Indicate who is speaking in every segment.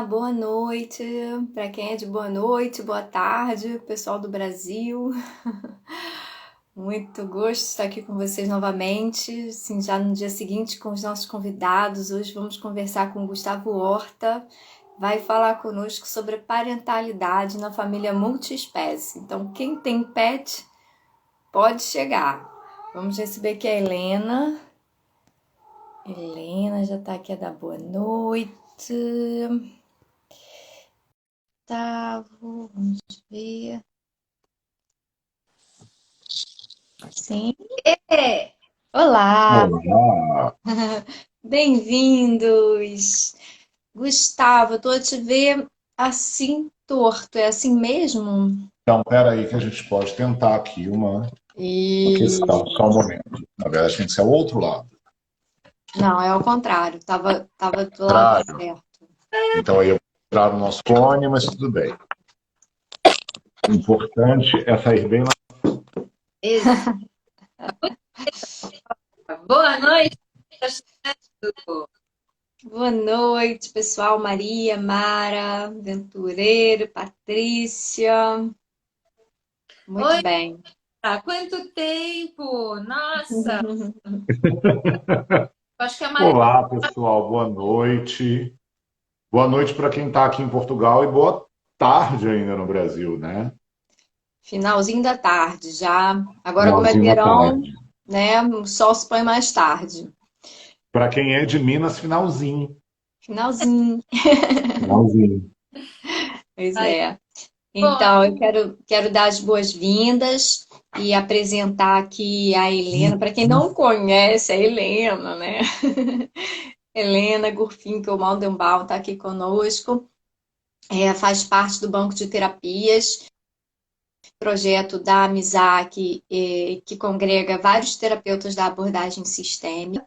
Speaker 1: Boa noite. Para quem é de boa noite, boa tarde, pessoal do Brasil. Muito gosto de estar aqui com vocês novamente, assim, já no dia seguinte com os nossos convidados. Hoje vamos conversar com o Gustavo Horta, vai falar conosco sobre parentalidade na família multiespécie. Então, quem tem pet pode chegar. Vamos receber aqui a Helena. Helena já está aqui a dar boa noite. Gustavo, vamos ver. Sim. Olá,
Speaker 2: Olá.
Speaker 1: bem-vindos. Gustavo, eu tô a te ver assim torto, é assim mesmo?
Speaker 2: Então, espera aí que a gente pode tentar aqui uma
Speaker 1: E
Speaker 2: questão, só um momento. Na verdade, tem que ser o outro lado.
Speaker 1: não, é ao contrário, tava do lado
Speaker 2: Contrário.
Speaker 1: certo.
Speaker 2: Então, aí eu vou tirar o nosso fone, mas tudo bem. O importante é sair bem lá.
Speaker 3: Ex- Boa noite, tá chegando.
Speaker 1: Boa noite, pessoal. Maria, Mara, Ventureiro, Patrícia. Muito
Speaker 3: Oi,
Speaker 1: bem.
Speaker 3: há quanto tempo? Nossa, acho que a maioria.
Speaker 2: Olá, pessoal. Boa noite. Boa noite para quem está aqui em Portugal e boa tarde ainda no Brasil, né?
Speaker 1: Finalzinho da tarde já. Agora, como é
Speaker 2: Finalzinho da
Speaker 1: verão,
Speaker 2: tarde.
Speaker 1: né? O sol se põe mais tarde.
Speaker 2: Para quem é de Minas, finalzinho.
Speaker 1: Finalzinho.
Speaker 2: Finalzinho.
Speaker 1: Pois
Speaker 3: Ai,
Speaker 1: é.
Speaker 3: bom,
Speaker 1: Então, eu quero dar as boas-vindas e apresentar aqui a Helena. Para quem não conhece a Helena, né? Helena Gurfinkel Maldenbaum está aqui conosco. Faz parte do Banco de Terapias, projeto da AMISAC, que congrega vários terapeutas da abordagem sistêmica.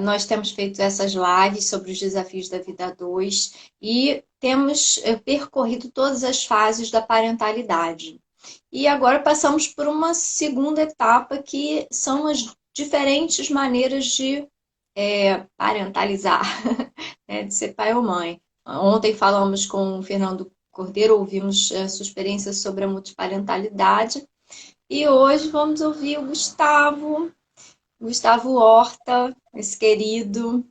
Speaker 1: Nós temos feito essas lives sobre os desafios da vida a dois e temos percorrido todas as fases da parentalidade. E agora passamos por uma segunda etapa, que são as diferentes maneiras de parentalizar, né, de ser pai ou mãe. Ontem falamos com o Fernando Cordeiro, ouvimos a sua experiência sobre a multiparentalidade, e hoje vamos ouvir o Gustavo Horta, esse querido,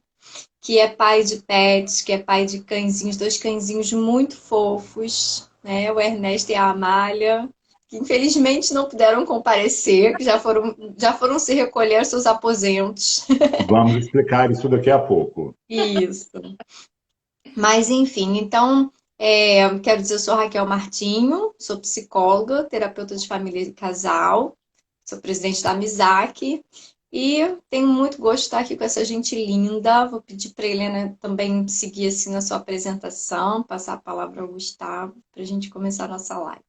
Speaker 1: que é pai de pets, que é pai de cãezinhos, dois cãezinhos muito fofos, né? O Ernesto e a Amália, que infelizmente não puderam comparecer, que já foram se recolher aos seus aposentos.
Speaker 2: Vamos explicar isso daqui a pouco.
Speaker 1: Isso. Mas enfim, então, quero dizer, eu sou Raquel Martinho, sou psicóloga, terapeuta de família e casal, sou presidente da Amisac e tenho muito gosto de estar aqui com essa gente linda. Vou pedir para a Helena também seguir assim na sua apresentação, passar a palavra ao Gustavo para a gente começar a nossa live.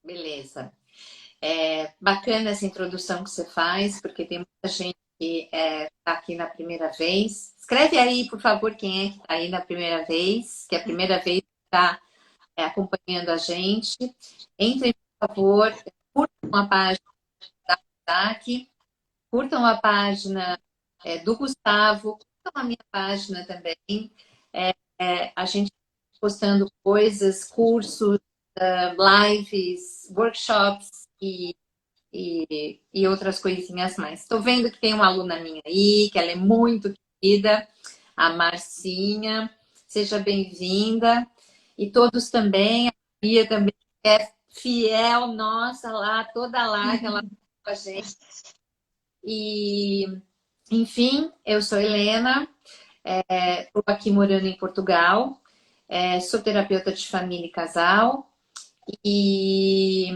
Speaker 3: beleza. Bacana essa introdução que você faz, porque tem muita gente que está aqui na primeira vez. Escreve aí, por favor, quem é que está aí na primeira vez, que é a primeira vez que está acompanhando a gente. Entre, por favor, curtam a página da Isaac, curtam a página do Gustavo, curtam a minha página também. A gente postando coisas, cursos, lives, workshops e outras coisinhas mais. Estou vendo que tem uma aluna minha aí, que ela é muito querida, a Marcinha. Seja bem-vinda. E todos também, a Bia também é fiel, nossa, lá, toda lá, que ela tá com a gente. E, enfim, eu sou Helena, estou aqui morando em Portugal, sou terapeuta de família e casal e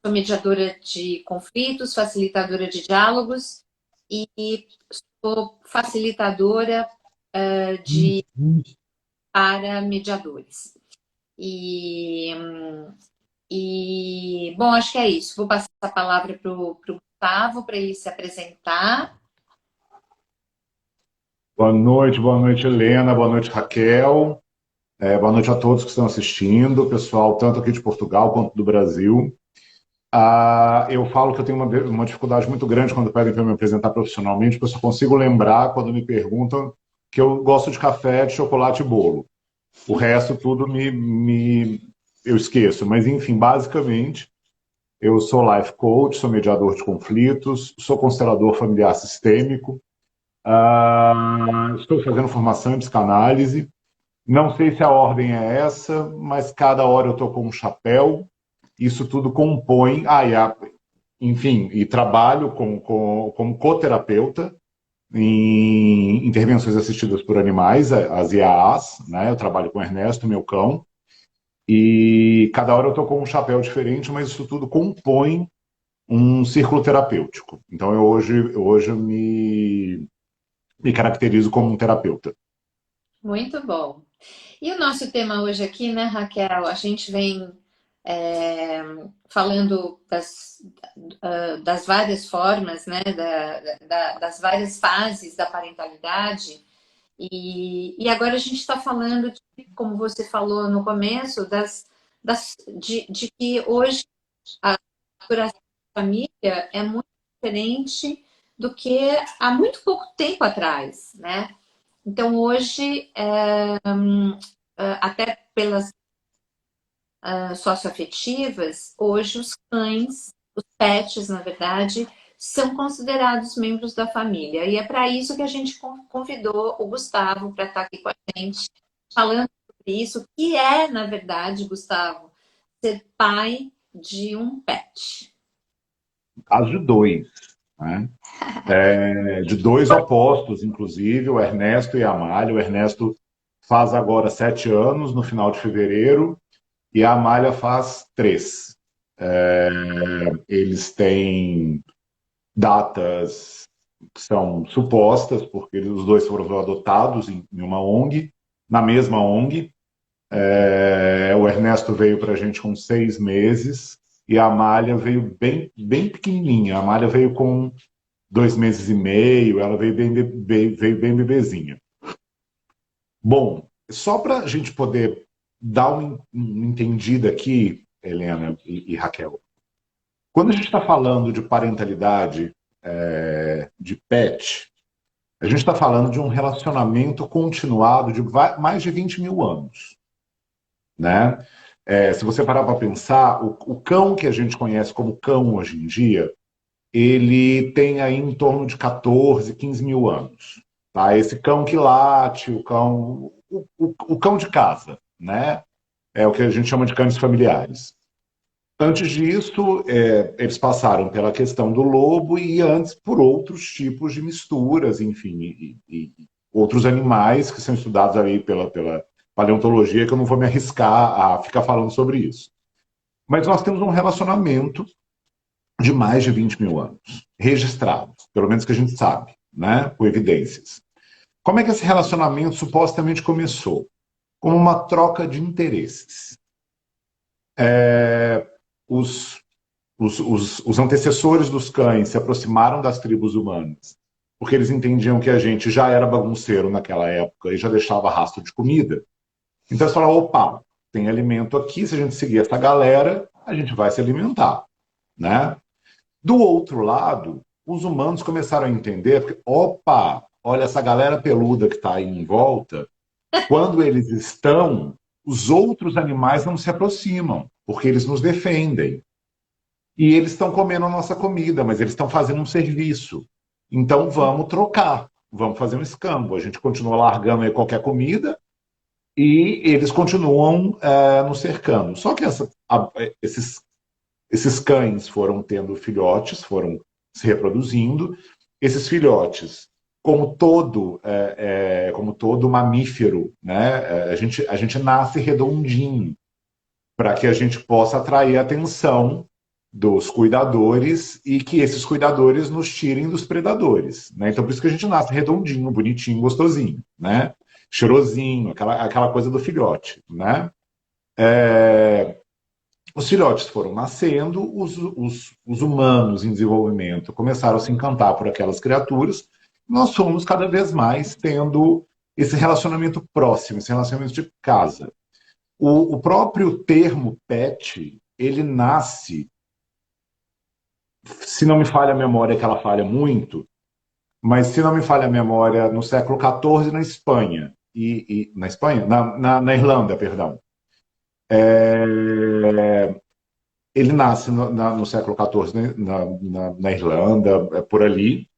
Speaker 3: sou mediadora de conflitos, facilitadora de diálogos e sou facilitadora para mediadores. E, bom, acho que é isso. Vou passar a palavra para o Gustavo, para ele se apresentar.
Speaker 2: Boa noite, Helena, boa noite, Raquel, boa noite a todos que estão assistindo, pessoal, tanto aqui de Portugal quanto do Brasil. Eu falo que eu tenho uma dificuldade muito grande quando pedem para me apresentar profissionalmente, porque eu só consigo lembrar quando me perguntam que eu gosto de café, de chocolate e bolo. O resto tudo eu esqueço. Mas, enfim, basicamente, eu sou life coach, sou mediador de conflitos, sou constelador familiar sistêmico, estou fazendo formação em psicanálise. Não sei se a ordem é essa, mas cada hora eu estou com um chapéu. Isso tudo compõe. Enfim, e trabalho como coterapeuta em intervenções assistidas por animais, as IAAs, né? Eu trabalho com o Ernesto, meu cão, e cada hora eu estou com um chapéu diferente, mas isso tudo compõe um círculo terapêutico. Então, hoje eu me caracterizo como um terapeuta.
Speaker 3: Muito bom. E o nosso tema hoje aqui, né, Raquel? A gente vem falando das várias formas, né, das várias fases da parentalidade. E agora a gente está falando, como você falou no começo, de que hoje a estruturação da família é muito diferente do que há muito pouco tempo atrás, né? Então, hoje, até pelas socioafetivas, hoje os cães, os pets, na verdade, são considerados membros da família. E é para isso que a gente convidou o Gustavo para estar aqui com a gente, falando sobre isso, que é, na verdade, Gustavo, ser pai de um pet.
Speaker 2: Caso de dois, né? De dois opostos, inclusive, o Ernesto e a Amália. O Ernesto faz agora 7 anos, no final de fevereiro, e a Amália faz 3. Eles têm datas que são supostas, porque os dois foram adotados em uma ONG, na mesma ONG. O Ernesto veio para a gente com 6 meses e a Amália veio bem pequenininha. A Amália veio com 2 meses e meio, ela veio bem bebezinha. Bom, só para a gente poder dar uma entendida aqui, Helena e Raquel, quando a gente está falando de parentalidade de pet, a gente está falando de um relacionamento continuado de mais de 20 mil anos, né? Se você parar para pensar, o cão que a gente conhece como cão hoje em dia, ele tem aí em torno de 14, 15 mil anos. Tá? Esse cão que late, o cão de casa, né? É o que a gente chama de cães familiares. Antes disso, eles passaram pela questão do lobo e antes por outros tipos de misturas, enfim, e outros animais que são estudados aí pela paleontologia, que eu não vou me arriscar a ficar falando sobre isso. Mas nós temos um relacionamento de mais de 20 mil anos, registrados, pelo menos que a gente sabe, né, com evidências. Como é que esse relacionamento supostamente começou? Como uma troca de interesses. Os antecessores dos cães se aproximaram das tribos humanas, porque eles entendiam que a gente já era bagunceiro naquela época e já deixava rastro de comida. Então eles falaram, opa, tem alimento aqui, se a gente seguir essa galera, a gente vai se alimentar, né? Do outro lado, os humanos começaram a entender que, opa, olha essa galera peluda que está aí em volta, quando eles estão, os outros animais não se aproximam, porque eles nos defendem. E eles estão comendo a nossa comida, mas eles estão fazendo um serviço. Então vamos trocar, vamos fazer um escambo. A gente continua largando aí qualquer comida e eles continuam nos cercando. Só que esses cães foram tendo filhotes, foram se reproduzindo. Esses filhotes, como todo mamífero, né, a gente nasce redondinho para que a gente possa atrair a atenção dos cuidadores e que esses cuidadores nos tirem dos predadores, né? Então por isso que a gente nasce redondinho, bonitinho, gostosinho, né? Cheirosinho, aquela coisa do filhote, né? Os filhotes foram nascendo, os humanos em desenvolvimento começaram a se encantar por aquelas criaturas, nós fomos cada vez mais tendo esse relacionamento próximo, esse relacionamento de casa. O próprio termo pet, ele nasce, se não me falha a memória, que ela falha muito, mas se não me falha a memória, no século XIV na Espanha, na Espanha, na Irlanda, perdão. Ele nasce no século XIV, né, na Irlanda, por ali,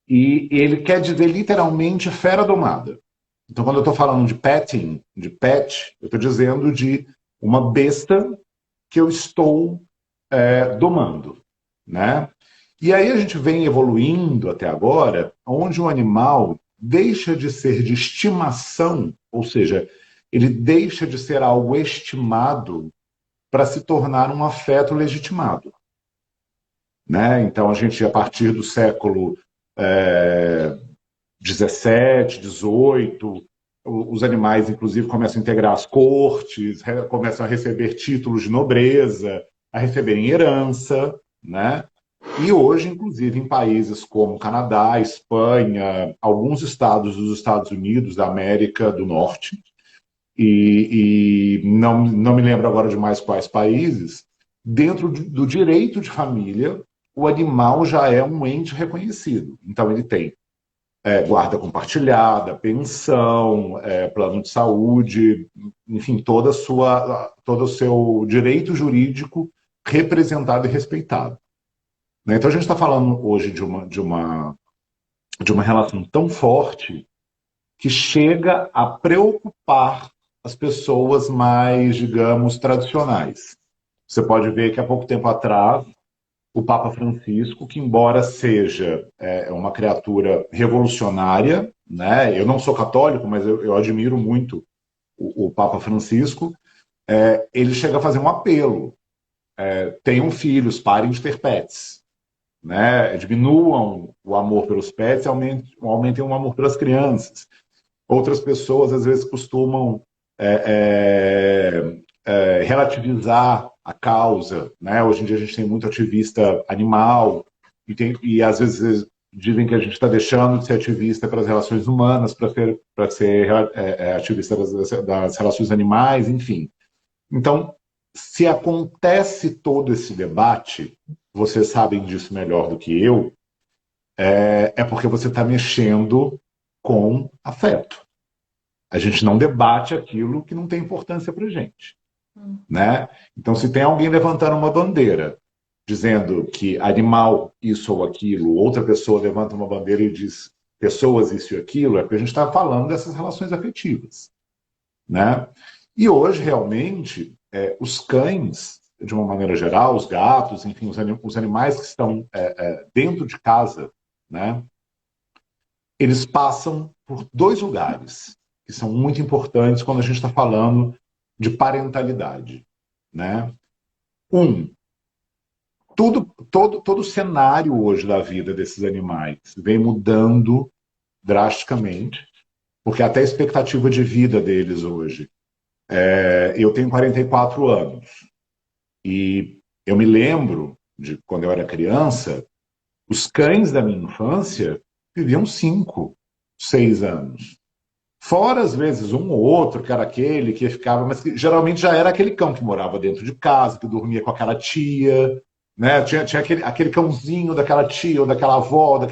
Speaker 2: e ele quer dizer literalmente fera domada. Então, quando eu estou falando de petting, de pet, eu estou dizendo de uma besta que eu estou domando, né? E aí a gente vem evoluindo até agora, onde o animal deixa de ser de estimação, ou seja, ele deixa de ser algo estimado para se tornar um afeto legitimado, né? Então a gente, a partir do século XVII, XVIII, os animais, inclusive, começam a integrar as cortes, começam a receber títulos de nobreza, a receberem herança, né? E hoje, inclusive, em países como Canadá, Espanha, alguns estados dos Estados Unidos, da América do Norte, e não me lembro agora de mais quais países, dentro do direito de família, o animal já é um ente reconhecido. Então, ele tem guarda compartilhada, pensão, plano de saúde, enfim, todo o seu direito jurídico representado e respeitado. Né? Então a gente está falando hoje de uma relação tão forte que chega a preocupar as pessoas mais, digamos, tradicionais. Você pode ver que há pouco tempo atrás o Papa Francisco, que embora seja uma criatura revolucionária, né? Eu não sou católico, mas eu admiro muito o Papa Francisco, ele chega a fazer um apelo. Tenham filhos, parem de ter pets. Né? Diminuam o amor pelos pets e aumentem o amor pelas crianças. Outras pessoas, às vezes, costumam relativizar a causa, né? Hoje em dia a gente tem muito ativista animal e às vezes dizem que a gente está deixando de ser ativista para as relações humanas para ser ativista das relações animais, enfim. Então, se acontece todo esse debate, vocês sabem disso melhor do que eu, é porque você está mexendo com afeto. A gente não debate aquilo que não tem importância para a gente. Né? Então, se tem alguém levantando uma bandeira dizendo que animal isso ou aquilo, outra pessoa levanta uma bandeira e diz pessoas isso e aquilo, é porque a gente está falando dessas relações afetivas. Né? E hoje, realmente, os cães, de uma maneira geral, os gatos, enfim, os animais que estão dentro de casa, né? Eles passam por dois lugares que são muito importantes quando a gente está falando de parentalidade, né? Todo o cenário hoje da vida desses animais vem mudando drasticamente, porque até a expectativa de vida deles hoje. Eu tenho 44 anos e eu me lembro de quando eu era criança, os cães da minha infância viviam 5, 6 anos. Fora, às vezes, um ou outro, que era aquele que ficava, mas que geralmente já era aquele cão que morava dentro de casa, que dormia com aquela tia, né? Tinha aquele cãozinho daquela tia ou daquela avó,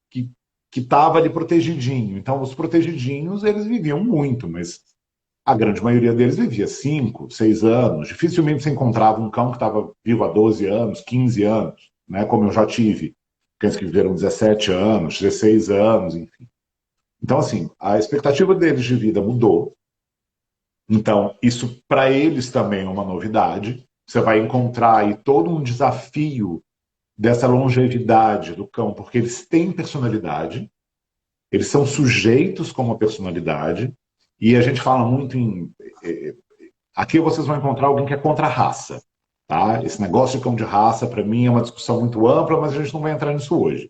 Speaker 2: que estava ali protegidinho. Então, os protegidinhos, eles viviam muito, mas a grande maioria deles vivia 5, 6 anos. Dificilmente você encontrava um cão que estava vivo há 12 anos, 15 anos, né? Como eu já tive. Cães que viveram 17 anos, 16 anos, enfim. Então, assim, a expectativa deles de vida mudou. Então, isso para eles também é uma novidade. Você vai encontrar aí todo um desafio dessa longevidade do cão, porque eles têm personalidade, eles são sujeitos com uma personalidade, e a gente fala muito em... Aqui vocês vão encontrar alguém que é contra a raça. Tá? Esse negócio de cão de raça, para mim, é uma discussão muito ampla, mas a gente não vai entrar nisso hoje.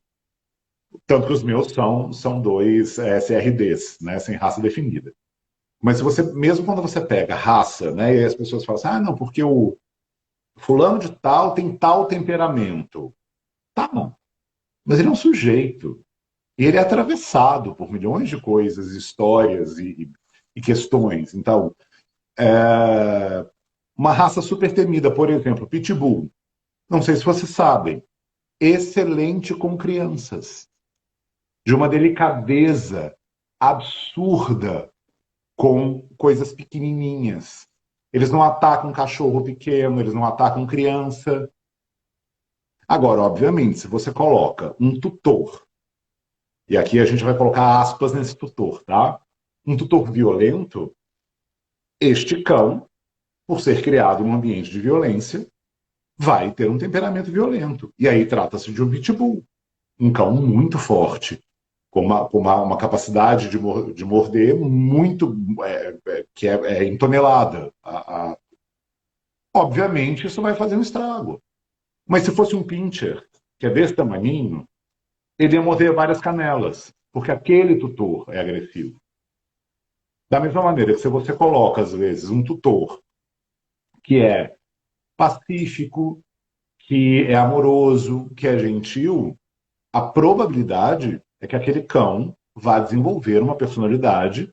Speaker 2: Tanto que os meus são 2 CRDs, né, sem raça definida. Mas mesmo quando você pega raça, né, e as pessoas falam assim, não, porque o fulano de tal tem tal temperamento. Tá bom. Mas ele é um sujeito. E ele é atravessado por milhões de coisas, histórias e questões. Então, uma raça super temida, por exemplo, Pitbull. Não sei se vocês sabem. Excelente com crianças. De uma delicadeza absurda com coisas pequenininhas. Eles não atacam cachorro pequeno, eles não atacam criança. Agora, obviamente, se você coloca um tutor, e aqui a gente vai colocar aspas nesse tutor, tá? Um tutor violento, este cão, por ser criado em um ambiente de violência, vai ter um temperamento violento. E aí trata-se de um pitbull, um cão muito forte, com uma capacidade de morder muito, que é em tonelada. Obviamente, isso vai fazer um estrago. Mas se fosse um pincher, que é desse tamaninho, ele ia morder várias canelas, porque aquele tutor é agressivo. Da mesma maneira que se você coloca, às vezes, um tutor que é pacífico, que é amoroso, que é gentil, a probabilidade é que aquele cão vá desenvolver uma personalidade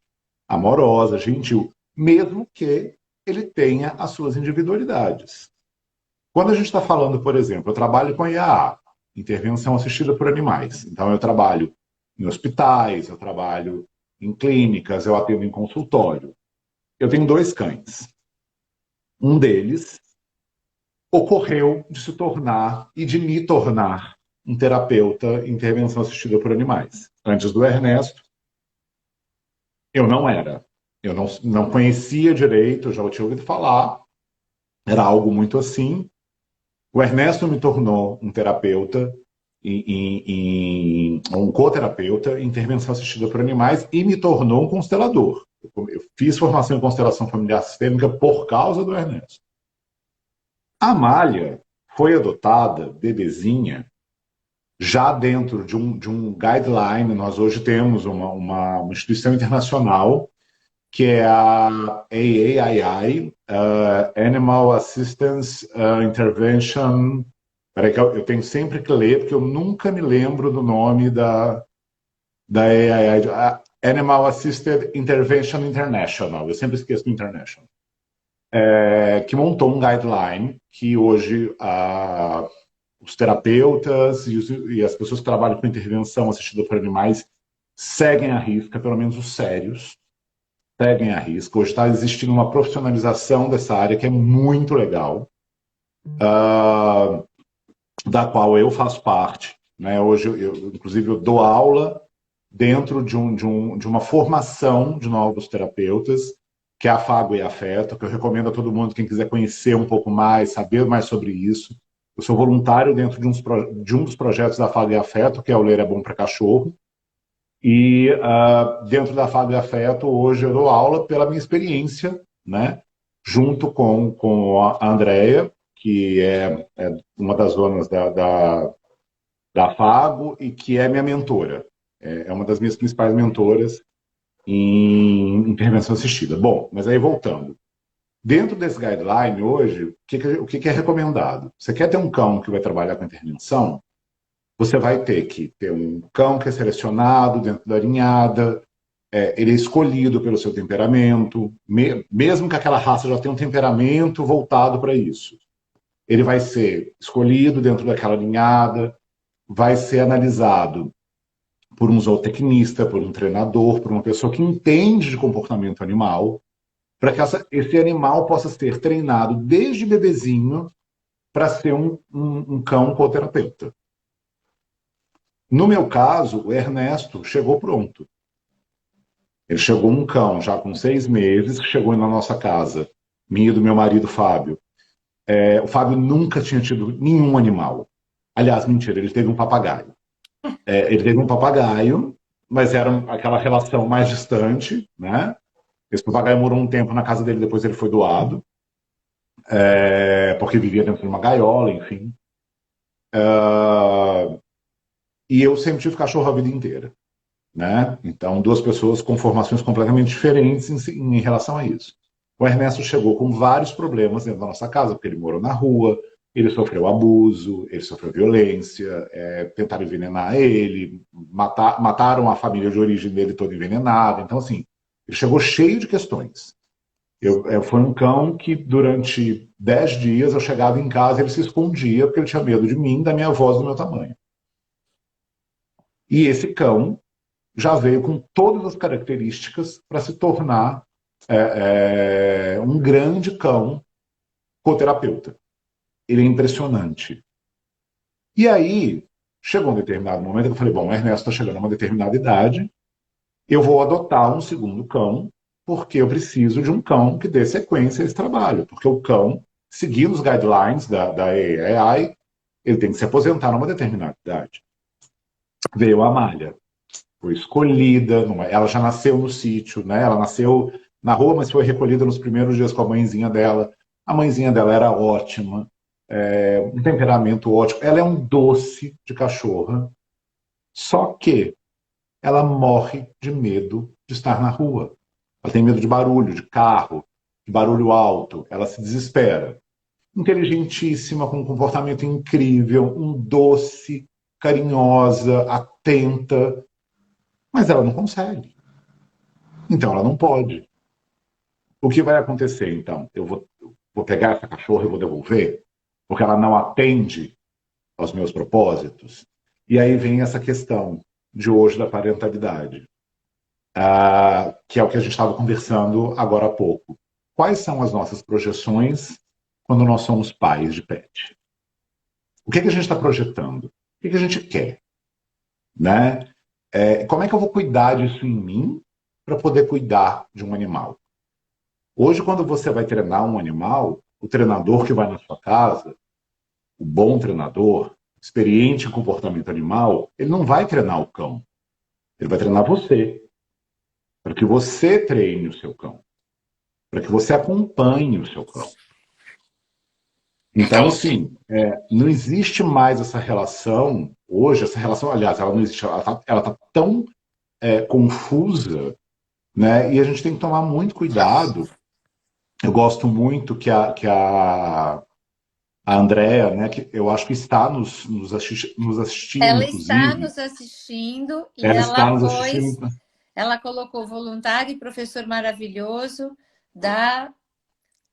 Speaker 2: amorosa, gentil, mesmo que ele tenha as suas individualidades. Quando a gente está falando, por exemplo, eu trabalho com IAA, intervenção assistida por animais. Então, eu trabalho em hospitais, eu trabalho em clínicas, eu atendo em consultório. Eu tenho 2 cães. Um deles ocorreu de se tornar e de me tornar um terapeuta em intervenção assistida por animais. Antes do Ernesto, eu não era. Eu não conhecia direito, eu já tinha ouvido falar. Era algo muito assim. O Ernesto me tornou um terapeuta, um coterapeuta em intervenção assistida por animais e me tornou um constelador. Eu fiz formação em constelação familiar sistêmica por causa do Ernesto. A Amália foi adotada, bebezinha, já dentro de um guideline. Nós hoje temos uma instituição internacional que é a AAII, Animal Assistance Intervention. Peraí que eu tenho sempre que ler, porque eu nunca me lembro do nome da AAII, Animal Assisted Intervention International. Eu sempre esqueço do International. Que montou um guideline que hoje os terapeutas e as pessoas que trabalham com intervenção assistida por animais seguem à risca, pelo menos os sérios, seguem à risca. Hoje está existindo uma profissionalização dessa área que é muito legal, da qual eu faço parte. Né? Hoje, inclusive, eu dou aula dentro de uma formação de novos terapeutas, que é Afago e Afeto, que eu recomendo a todo mundo, quem quiser conhecer um pouco mais, saber mais sobre isso. Eu sou voluntário dentro de um dos projetos da Afago e Afeto, que é o Ler é Bom para Cachorro. E dentro da Afago e Afeto, hoje eu dou aula pela minha experiência, né? Junto com a Andrea, que é uma das donas da Afago e que é minha mentora. É uma das minhas principais mentoras em intervenção assistida. Bom, mas aí voltando. Dentro desse guideline, hoje, o que é recomendado? Você quer ter um cão que vai trabalhar com intervenção? Você vai ter que ter um cão que é selecionado dentro da ninhada, ele é escolhido pelo seu temperamento, mesmo que aquela raça já tenha um temperamento voltado para isso. Ele vai ser escolhido dentro daquela ninhada, vai ser analisado por um zootecnista, por um treinador, por uma pessoa que entende de comportamento animal, para que esse animal possa ser treinado desde bebezinho para ser um cão coterapeuta. No meu caso, o Ernesto chegou pronto. Ele chegou um cão já com 6 meses, chegou na nossa casa, minha e do meu marido Fábio. O Fábio nunca tinha tido nenhum animal. Aliás, mentira, ele teve um papagaio. Ele teve um papagaio, mas era aquela relação mais distante, né? Esse papagaio morou um tempo na casa dele, depois ele foi doado, porque vivia dentro de uma gaiola, enfim. E eu sempre tive cachorro a vida inteira, né? Então, 2 pessoas com formações completamente diferentes em relação a isso. O Ernesto chegou com vários problemas dentro da nossa casa, porque ele morou na rua, ele sofreu abuso, ele sofreu violência, tentaram envenenar ele, mataram a família de origem dele toda envenenada. Então, assim, ele chegou cheio de questões. Foi um cão que, durante 10 dias, eu chegava em casa e ele se escondia porque ele tinha medo de mim, da minha voz, do meu tamanho. E esse cão já veio com todas as características para se tornar um grande cão coterapeuta. Ele é impressionante. E aí, chegou um determinado momento que eu falei, bom, o Ernesto está chegando a uma determinada idade, eu vou adotar um segundo cão, porque eu preciso de um cão que dê sequência a esse trabalho. Porque o cão, seguindo os guidelines da AAI, ele tem que se aposentar numa determinada idade. Veio a Amália. Foi escolhida, ela já nasceu no sítio, né? Ela nasceu na rua, mas foi recolhida nos primeiros dias com a mãezinha dela. A mãezinha dela era ótima, um temperamento ótimo. Ela é um doce de cachorra, só que ela morre de medo de estar na rua. Ela tem medo de barulho, de carro, de barulho alto. Ela se desespera. Inteligentíssima, com um comportamento incrível, um doce, carinhosa, atenta, mas ela não consegue. Então ela não pode. O que vai acontecer, então? Eu vou pegar essa cachorra e vou devolver? Porque ela não atende aos meus propósitos? E aí vem essa questão de hoje da parentalidade, que é o que a gente estava conversando agora há pouco. Quais são as nossas projeções quando nós somos pais de pet? O que a gente está projetando? O que a gente quer? Né? Como é que eu vou cuidar disso em mim para poder cuidar de um animal? Hoje, quando você vai treinar um animal, o treinador que vai na sua casa, o bom treinador, experiente em comportamento animal, ele não vai treinar o cão. Ele vai treinar você. Para que você treine o seu cão. Para que você acompanhe o seu cão. Então, assim, não existe mais essa relação, hoje, essa relação, aliás, ela não existe, ela tá tão confusa, né? E a gente tem que tomar muito cuidado. Eu gosto muito que a Andrea, né, que eu acho que está nos assistindo,
Speaker 3: Ela está
Speaker 2: inclusive.
Speaker 3: nos assistindo e
Speaker 2: Ela está nos assistindo.
Speaker 3: ela colocou voluntário e professor maravilhoso da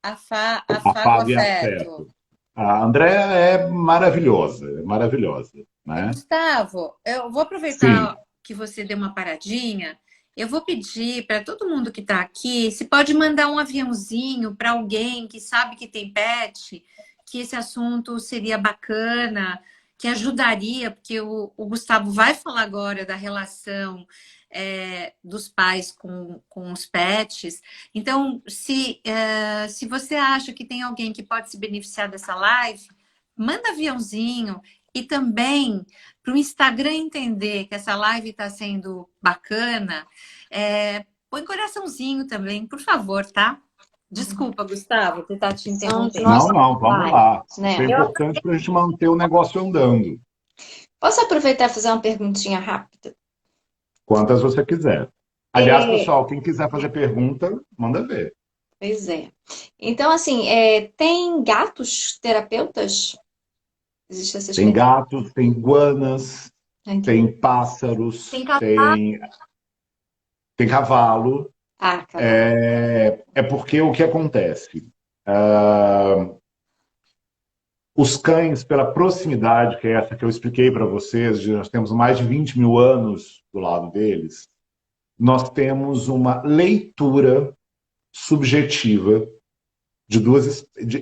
Speaker 3: Afago
Speaker 2: Afago e
Speaker 3: Afeto.
Speaker 2: afeto. A Andrea é maravilhosa, né?
Speaker 3: Gustavo, eu vou aproveitar
Speaker 2: Sim,
Speaker 3: que você deu uma paradinha. Eu vou pedir para todo mundo que está aqui, se pode mandar um aviãozinho para alguém que sabe que tem pet, que esse assunto seria bacana, que ajudaria, porque o Gustavo vai falar agora da relação dos pais com os pets. Então, se você acha que tem alguém que pode se beneficiar dessa live, manda aviãozinho. E também, para o Instagram entender que essa live está sendo bacana, põe coraçãozinho também, por favor, tá? Desculpa, Gustavo, por estar te
Speaker 1: São os
Speaker 3: interrompendo.
Speaker 1: nossos
Speaker 2: não, vamos
Speaker 1: pais,
Speaker 2: lá. Isso é
Speaker 1: né?
Speaker 2: importante para a gente manter o negócio andando.
Speaker 1: Posso aproveitar e fazer uma perguntinha rápida?
Speaker 2: Quantas você quiser. Aliás,
Speaker 1: É,
Speaker 2: pessoal, quem quiser fazer pergunta, manda ver.
Speaker 1: pois é. Então, assim, tem gatos terapeutas? Existe essa
Speaker 2: Tem
Speaker 1: experiência?
Speaker 2: gatos, tem iguanas,
Speaker 1: Entendi.
Speaker 2: tem pássaros,
Speaker 3: Tem cavalo.
Speaker 2: tem cavalo.
Speaker 1: Ah, cavalo.
Speaker 2: É porque o que acontece? Os cães, pela proximidade, que é essa que eu expliquei para vocês, nós temos mais de 20 mil anos do lado deles, nós temos uma leitura subjetiva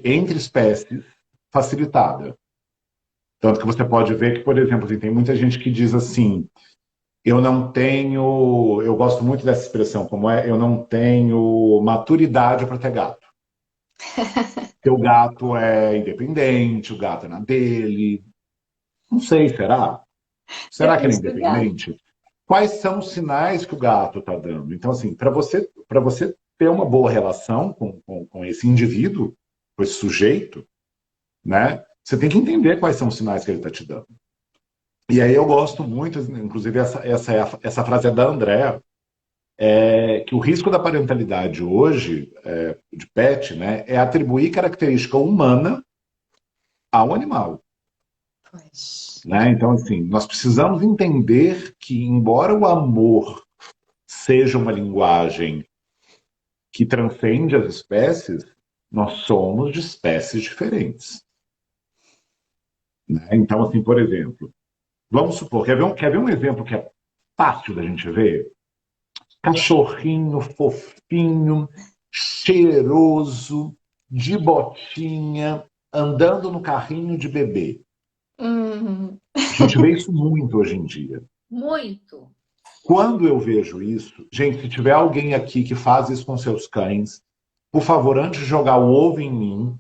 Speaker 2: entre espécies facilitada. Tanto que você pode ver que, por exemplo, tem muita gente que diz assim, eu gosto muito dessa expressão, eu não tenho maturidade para ter gato. Porque o gato é independente, o gato é na dele. Não sei, será? Será que ele é
Speaker 1: Depende do gato.
Speaker 2: independente? Quais são os sinais que o gato está dando? Então, assim, para você ter uma boa relação com esse indivíduo, com esse sujeito, né? Você tem que entender quais são os sinais que ele está te dando. E aí eu gosto muito, inclusive essa frase é da Andrea, que o risco da parentalidade hoje, de pet, né, é atribuir característica humana ao animal.
Speaker 1: Pois.
Speaker 2: Né? Então, assim, nós precisamos entender que, embora o amor seja uma linguagem que transcende as espécies, nós somos de espécies diferentes. Né? Então, assim, por exemplo, vamos supor, quer ver um exemplo que é fácil da gente ver? Cachorrinho, fofinho, cheiroso, de botinha, andando no carrinho de bebê.
Speaker 1: Uhum.
Speaker 2: A gente vê isso muito hoje em dia.
Speaker 3: Muito.
Speaker 2: Quando eu vejo isso, gente, se tiver alguém aqui que faz isso com seus cães, por favor, antes de jogar o ovo em mim,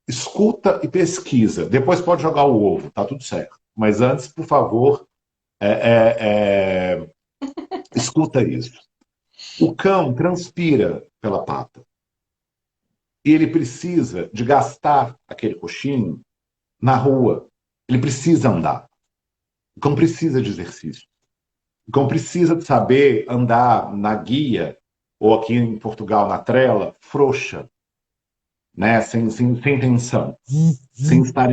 Speaker 2: escuta e pesquisa. Depois pode jogar o ovo, tá tudo certo. Mas antes, por favor, escuta isso. O cão transpira pela pata. E ele precisa de gastar aquele coxinho na rua. Ele precisa andar. O cão precisa de exercício. O cão precisa de saber andar na guia, ou aqui em Portugal, na trela, frouxa, né? Sem tensão, sem estar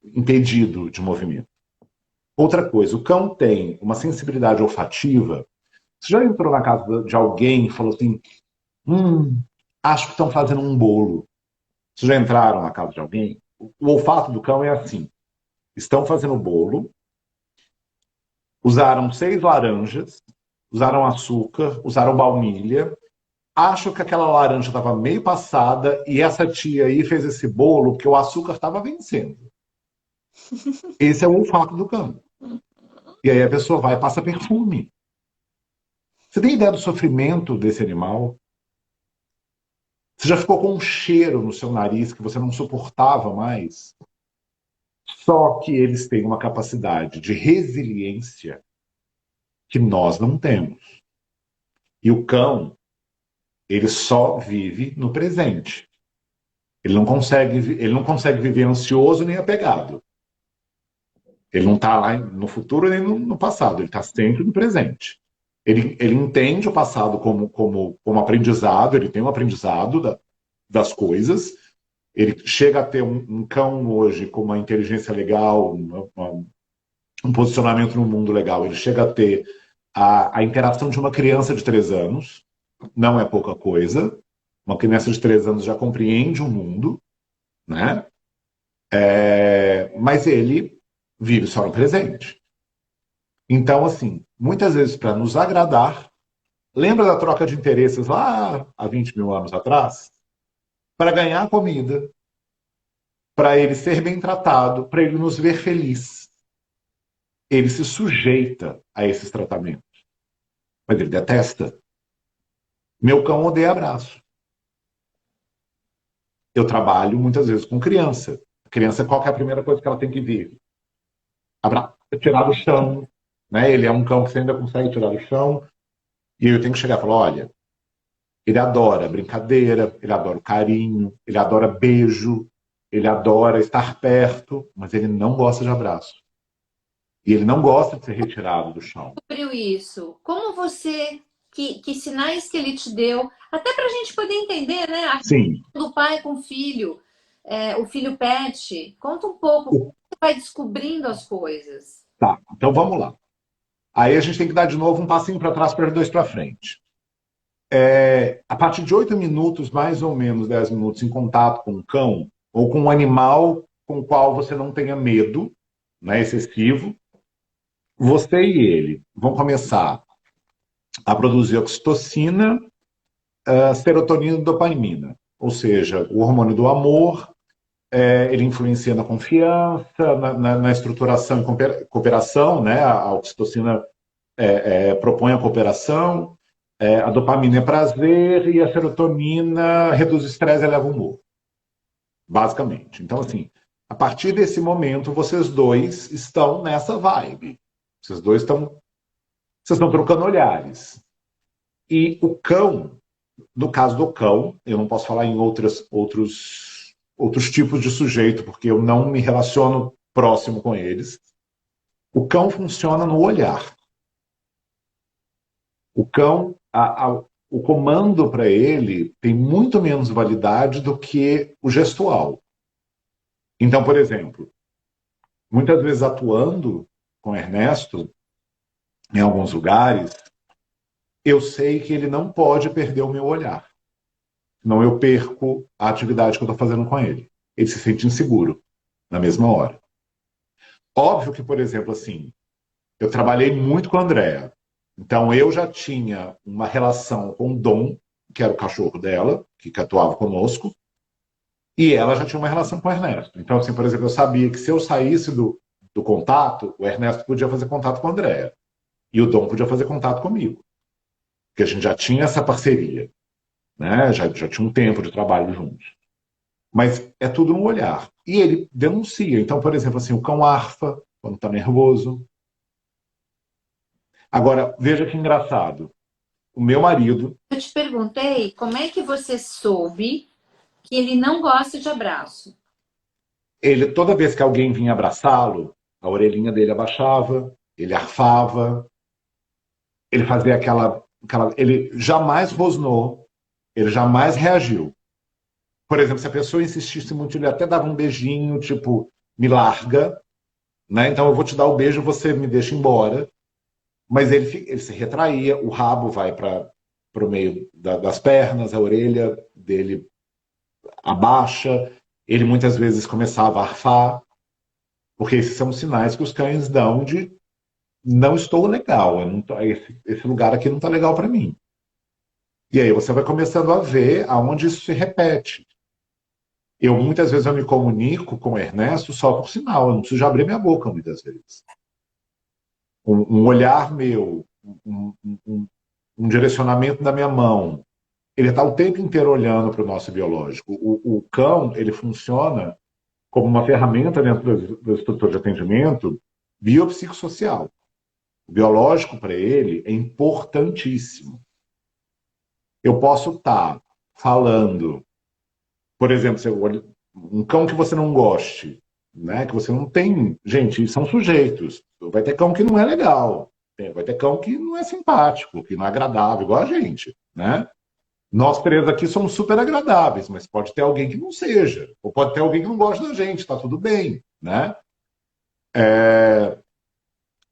Speaker 2: impedido de movimento. Outra coisa, o cão tem uma sensibilidade olfativa. Você já entrou na casa de alguém e falou assim, acho que estão fazendo um bolo. Vocês já entraram na casa de alguém? O olfato do cão é assim. Estão fazendo bolo, usaram 6 laranjas, usaram açúcar, usaram baunilha. Acho que aquela laranja estava meio passada e essa tia aí fez esse bolo porque o açúcar estava vencendo. Esse é o olfato do cão. E aí a pessoa vai e passa perfume. Você tem ideia do sofrimento desse animal? Você já ficou com um cheiro no seu nariz que você não suportava mais? Só que eles têm uma capacidade de resiliência que nós não temos. E o cão, ele só vive no presente. Ele não consegue viver ansioso nem apegado. Ele não está lá no futuro nem no passado, ele está sempre no presente. Ele entende o passado como aprendizado, ele tem um aprendizado das coisas. Ele chega a ter um cão hoje com uma inteligência legal, um posicionamento no mundo legal. Ele chega a ter a interação de uma criança de 3 anos, não é pouca coisa. Uma criança de 3 anos já compreende o mundo, né? Mas ele vive só no presente. Então, assim, muitas vezes para nos agradar, lembra da troca de interesses lá há 20 mil anos atrás? Para ganhar comida, para ele ser bem tratado, para ele nos ver feliz. Ele se sujeita a esses tratamentos. Mas ele detesta. Meu cão odeia abraço. Eu trabalho muitas vezes com criança. A criança, qual que é a primeira coisa que ela tem que vir? Tirar do chão. Né? Ele é um cão que você ainda consegue tirar do chão. E eu tenho que chegar e falar, olha, ele adora brincadeira, ele adora o carinho, ele adora beijo, ele adora estar perto, mas ele não gosta de abraço. E ele não gosta de ser retirado do chão.
Speaker 3: Descobriu isso? Como você... Que sinais que ele te deu? Até para a gente poder entender, né? A
Speaker 2: Sim.
Speaker 3: do pai com o filho pet. Conta um pouco como você vai descobrindo as coisas.
Speaker 2: Tá, então vamos lá. Aí a gente tem que dar de novo um passinho para trás para 2 para frente. A partir de 8 minutos, mais ou menos 10 minutos, em contato com um cão ou com um animal com o qual você não tenha medo, né, excessivo, você e ele vão começar a produzir oxitocina, serotonina e dopamina. Ou seja, o hormônio do amor, ele influencia na confiança, na estruturação e cooperação, né? A oxitocina propõe a cooperação, a dopamina é prazer e a serotonina reduz o estresse e eleva o humor. Basicamente. Então, assim, a partir desse momento, vocês dois estão nessa vibe. Vocês estão trocando olhares. E o cão, no caso do cão, eu não posso falar em outros tipos de sujeito, porque eu não me relaciono próximo com eles. O cão funciona no olhar. O cão, o comando para ele tem muito menos validade do que o gestual. Então, por exemplo, muitas vezes atuando com Ernesto, em alguns lugares, eu sei que ele não pode perder o meu olhar. Senão eu perco a atividade que eu estou fazendo com ele. Ele se sente inseguro na mesma hora. Óbvio que, por exemplo, assim, eu trabalhei muito com a Andrea. Então eu já tinha uma relação com o Dom que era o cachorro dela, que atuava conosco, e ela já tinha uma relação com o Ernesto. Então, assim, por exemplo, eu sabia que se eu saísse do contato, o Ernesto podia fazer contato com a Andréa. E o Dom podia fazer contato comigo. Porque a gente já tinha essa parceria. Né? Já tinha um tempo de trabalho juntos. Mas é tudo no olhar. E ele denuncia. Então, por exemplo, assim, o cão arfa quando está nervoso. Agora, veja que engraçado. O meu marido...
Speaker 3: Eu te perguntei como é que você soube que ele não gosta de abraço.
Speaker 2: Ele, toda vez que alguém vinha abraçá-lo, a orelhinha dele abaixava, ele arfava, ele fazia ele jamais rosnou, ele jamais reagiu. Por exemplo, se a pessoa insistisse muito, ele até dava um beijinho, tipo, me larga, né? Então eu vou te dar o beijo, você me deixa embora. Mas ele se retraía, o rabo vai para o meio das pernas, a orelha dele abaixa, ele muitas vezes começava a arfar, porque esses são sinais que os cães dão de não estou legal, esse lugar aqui não está legal para mim. E aí você vai começando a ver aonde isso se repete. Muitas vezes eu me comunico com o Ernesto só por sinal, eu não preciso abrir minha boca muitas vezes. Um olhar meu, um direcionamento da minha mão, ele está o tempo inteiro olhando para o nosso biológico. O cão, ele funciona como uma ferramenta dentro do estrutura de atendimento biopsicossocial. O biológico, para ele, é importantíssimo. Eu posso estar falando, por exemplo, um cão que você não goste, né, que você não tem... Gente, são sujeitos. Vai ter cão que não é legal. Vai ter cão que não é simpático, que não é agradável, igual a gente, né? Nós três aqui somos super agradáveis, mas pode ter alguém que não seja. Ou pode ter alguém que não gosta da gente, tá tudo bem, né?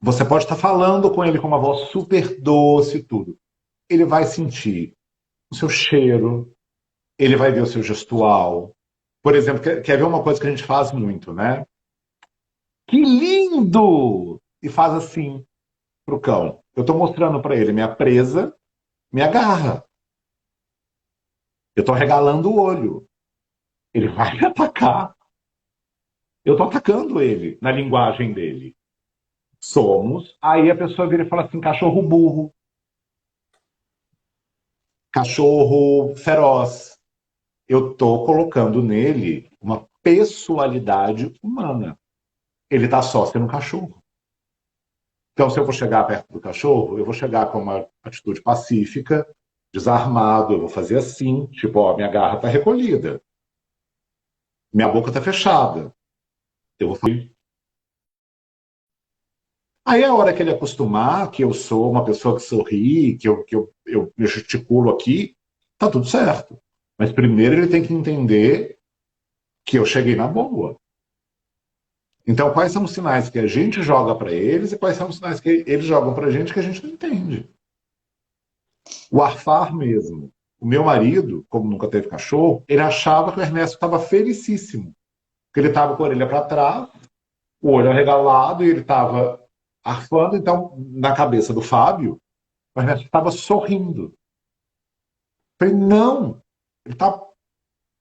Speaker 2: Você pode estar falando com ele com uma voz super doce e tudo. Ele vai sentir o seu cheiro, ele vai ver o seu gestual. Por exemplo, quer ver uma coisa que a gente faz muito, né? Que lindo! E faz assim pro cão. Eu estou mostrando para ele minha presa, minha garra. Eu estou regalando o olho. Ele vai me atacar. Eu estou atacando ele na linguagem dele. Somos. Aí a pessoa vira e fala assim: cachorro burro, cachorro feroz. Eu estou colocando nele uma pessoalidade humana. Ele está só sendo um cachorro. Então, se eu vou chegar perto do cachorro, eu vou chegar com uma atitude pacífica, desarmado, eu vou fazer assim, tipo, ó, minha garra está recolhida, minha boca está fechada. Eu vou fazer. Aí a hora que ele acostumar que eu sou uma pessoa que sorri, que eu gesticulo aqui, tá tudo certo. Mas primeiro ele tem que entender que eu cheguei na boa. Então, quais são os sinais que a gente joga para eles e quais são os sinais que eles jogam para a gente que a gente não entende? O arfar mesmo. O meu marido, como nunca teve cachorro, ele achava que o Ernesto estava felicíssimo. Porque ele estava com a orelha para trás, o olho arregalado, e ele estava arfando. Então, na cabeça do Fábio, o Ernesto estava sorrindo. Eu falei, não, ele está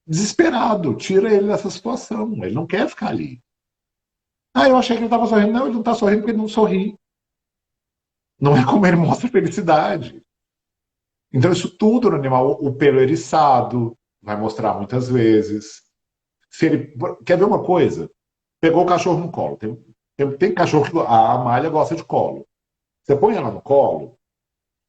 Speaker 2: desesperado, tira ele dessa situação, ele não quer ficar ali. Ah, eu achei que ele estava sorrindo. Não, ele não está sorrindo porque ele não sorri. Não é como ele mostra felicidade. Então, isso tudo no animal, o pelo eriçado, vai mostrar muitas vezes. Se ele quer ver uma coisa, pegou o cachorro no colo. Tem cachorro que a Amália gosta de colo. Você põe ela no colo,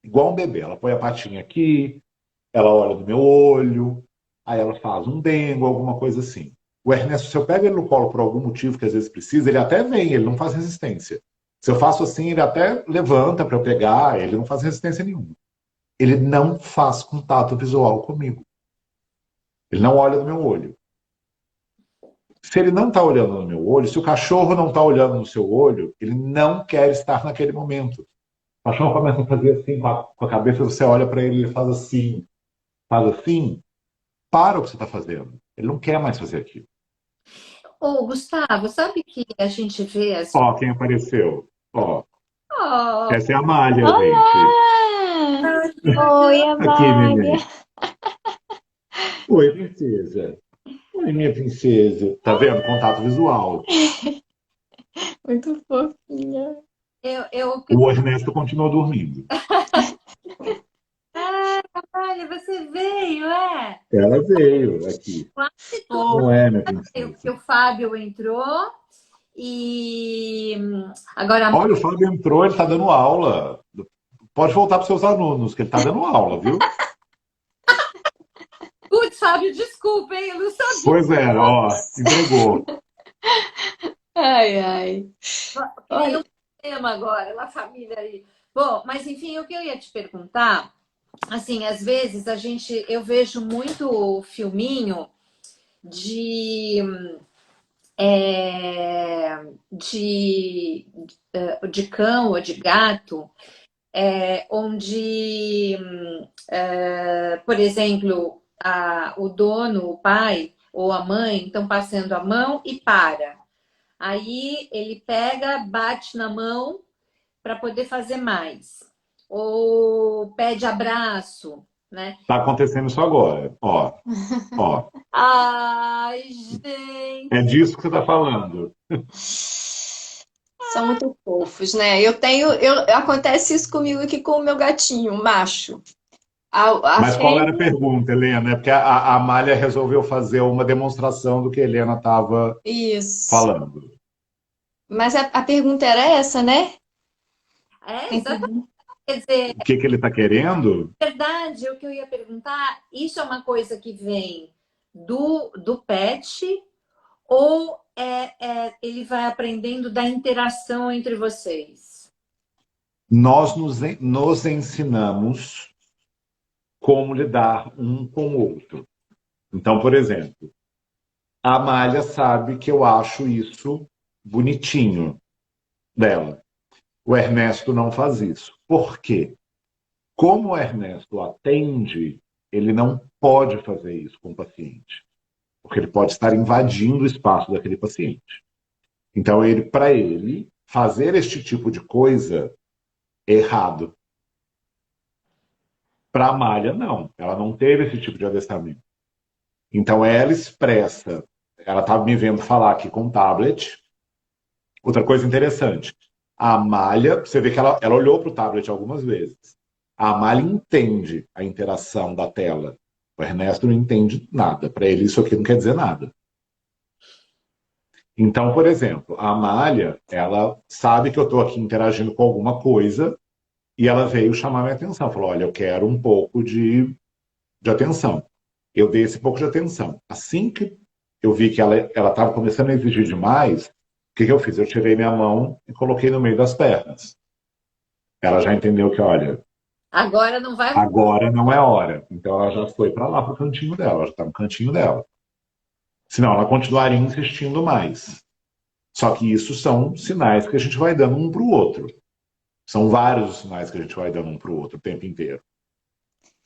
Speaker 2: igual um bebê. Ela põe a patinha aqui, ela olha no meu olho, aí ela faz um dengo, alguma coisa assim. O Ernesto, se eu pego ele no colo por algum motivo que às vezes precisa, ele até vem, ele não faz resistência. Se eu faço assim, ele até levanta para eu pegar, ele não faz resistência nenhuma. Ele não faz contato visual comigo. Ele não olha no meu olho. Se ele não está olhando no meu olho, se o cachorro não está olhando no seu olho, ele não quer estar naquele momento. O cachorro começa a fazer assim com a cabeça, você olha para ele, ele faz assim, para o que você está fazendo. Ele não quer mais fazer aquilo.
Speaker 3: Ô, Gustavo, sabe que a gente vê as...
Speaker 2: Ó, quem apareceu. Ó,
Speaker 3: Oh,
Speaker 2: essa é a Amália,
Speaker 1: Olá!
Speaker 2: gente.
Speaker 1: Oi,
Speaker 2: Aqui,
Speaker 1: Amália.
Speaker 2: neném. Oi, princesa. Oi, minha princesa. Tá vendo? Contato visual.
Speaker 1: Muito fofinha.
Speaker 3: Eu...
Speaker 2: O Ernesto continua dormindo.
Speaker 3: Ah, olha, você veio, é?
Speaker 2: Ela veio aqui.
Speaker 3: Quase tudo
Speaker 2: Não é, minha
Speaker 3: que
Speaker 2: princesa?
Speaker 3: o Fábio entrou e agora,
Speaker 2: Olha, o Fábio entrou, ele tá dando aula. Pode voltar para seus alunos, que ele tá dando aula, viu?
Speaker 3: putz, Fábio, desculpa, hein? Eu não sabia.
Speaker 2: Pois é, ó, entregou.
Speaker 1: Ai, ai.
Speaker 3: Criei
Speaker 1: Olha,
Speaker 3: um tema agora, uma família aí. Bom, mas enfim, o que eu ia te perguntar, assim, às vezes eu vejo muito filminho de, de cão ou de gato, onde, por exemplo, o dono, o pai ou a mãe estão passando a mão e para. Aí ele pega, bate na mão para poder fazer mais. Ou pede abraço, né?
Speaker 2: Tá acontecendo isso agora. Ó, ó.
Speaker 3: Ai, gente!
Speaker 2: É disso que você tá falando.
Speaker 1: são muito fofos, né? Acontece isso comigo aqui com o meu gatinho, o macho. A
Speaker 2: Mas qual era a
Speaker 1: fêmea,
Speaker 2: pergunta, Helena? É porque a Amália resolveu fazer uma demonstração do que a Helena estava
Speaker 1: isso.
Speaker 2: falando.
Speaker 1: Mas a pergunta era essa, né?
Speaker 3: É, exatamente.
Speaker 1: Entendi.
Speaker 3: Quer dizer,
Speaker 2: O que que ele está querendo?
Speaker 3: verdade, o que eu ia perguntar, isso é uma coisa que vem do pet ou ele vai aprendendo da interação entre vocês?
Speaker 2: Nós nos ensinamos como lidar um com o outro. Então, por exemplo, a Amália sabe que eu acho isso bonitinho dela. O Ernesto não faz isso. Por quê? Como o Ernesto atende, ele não pode fazer isso com o paciente, porque ele pode estar invadindo o espaço daquele paciente. Então, para ele, fazer este tipo de coisa é errado. Para a Amália, não. Ela não teve esse tipo de adestramento. Então, ela expressa. Ela estava me vendo falar aqui com o tablet. Outra coisa interessante. A Amália, você vê que ela olhou para o tablet algumas vezes. A Amália entende a interação da tela. O Ernesto não entende nada. Para ele, isso aqui não quer dizer nada. Então, por exemplo, a Amália, ela sabe que eu estou aqui interagindo com alguma coisa e ela veio chamar minha atenção. Falou, olha, eu quero um pouco de atenção. Eu dei esse pouco de atenção. Assim que eu vi que ela estava começando a exigir demais, o que eu fiz? Eu tirei minha mão e coloquei no meio das pernas. Ela já entendeu que, olha,
Speaker 3: Agora não vai.
Speaker 2: agora não é hora. Então ela já foi para lá, para o cantinho dela, ela já está no cantinho dela. Senão ela continuaria insistindo mais. Só que isso são sinais que a gente vai dando um para o outro. São vários os sinais que a gente vai dando um para o outro o tempo inteiro.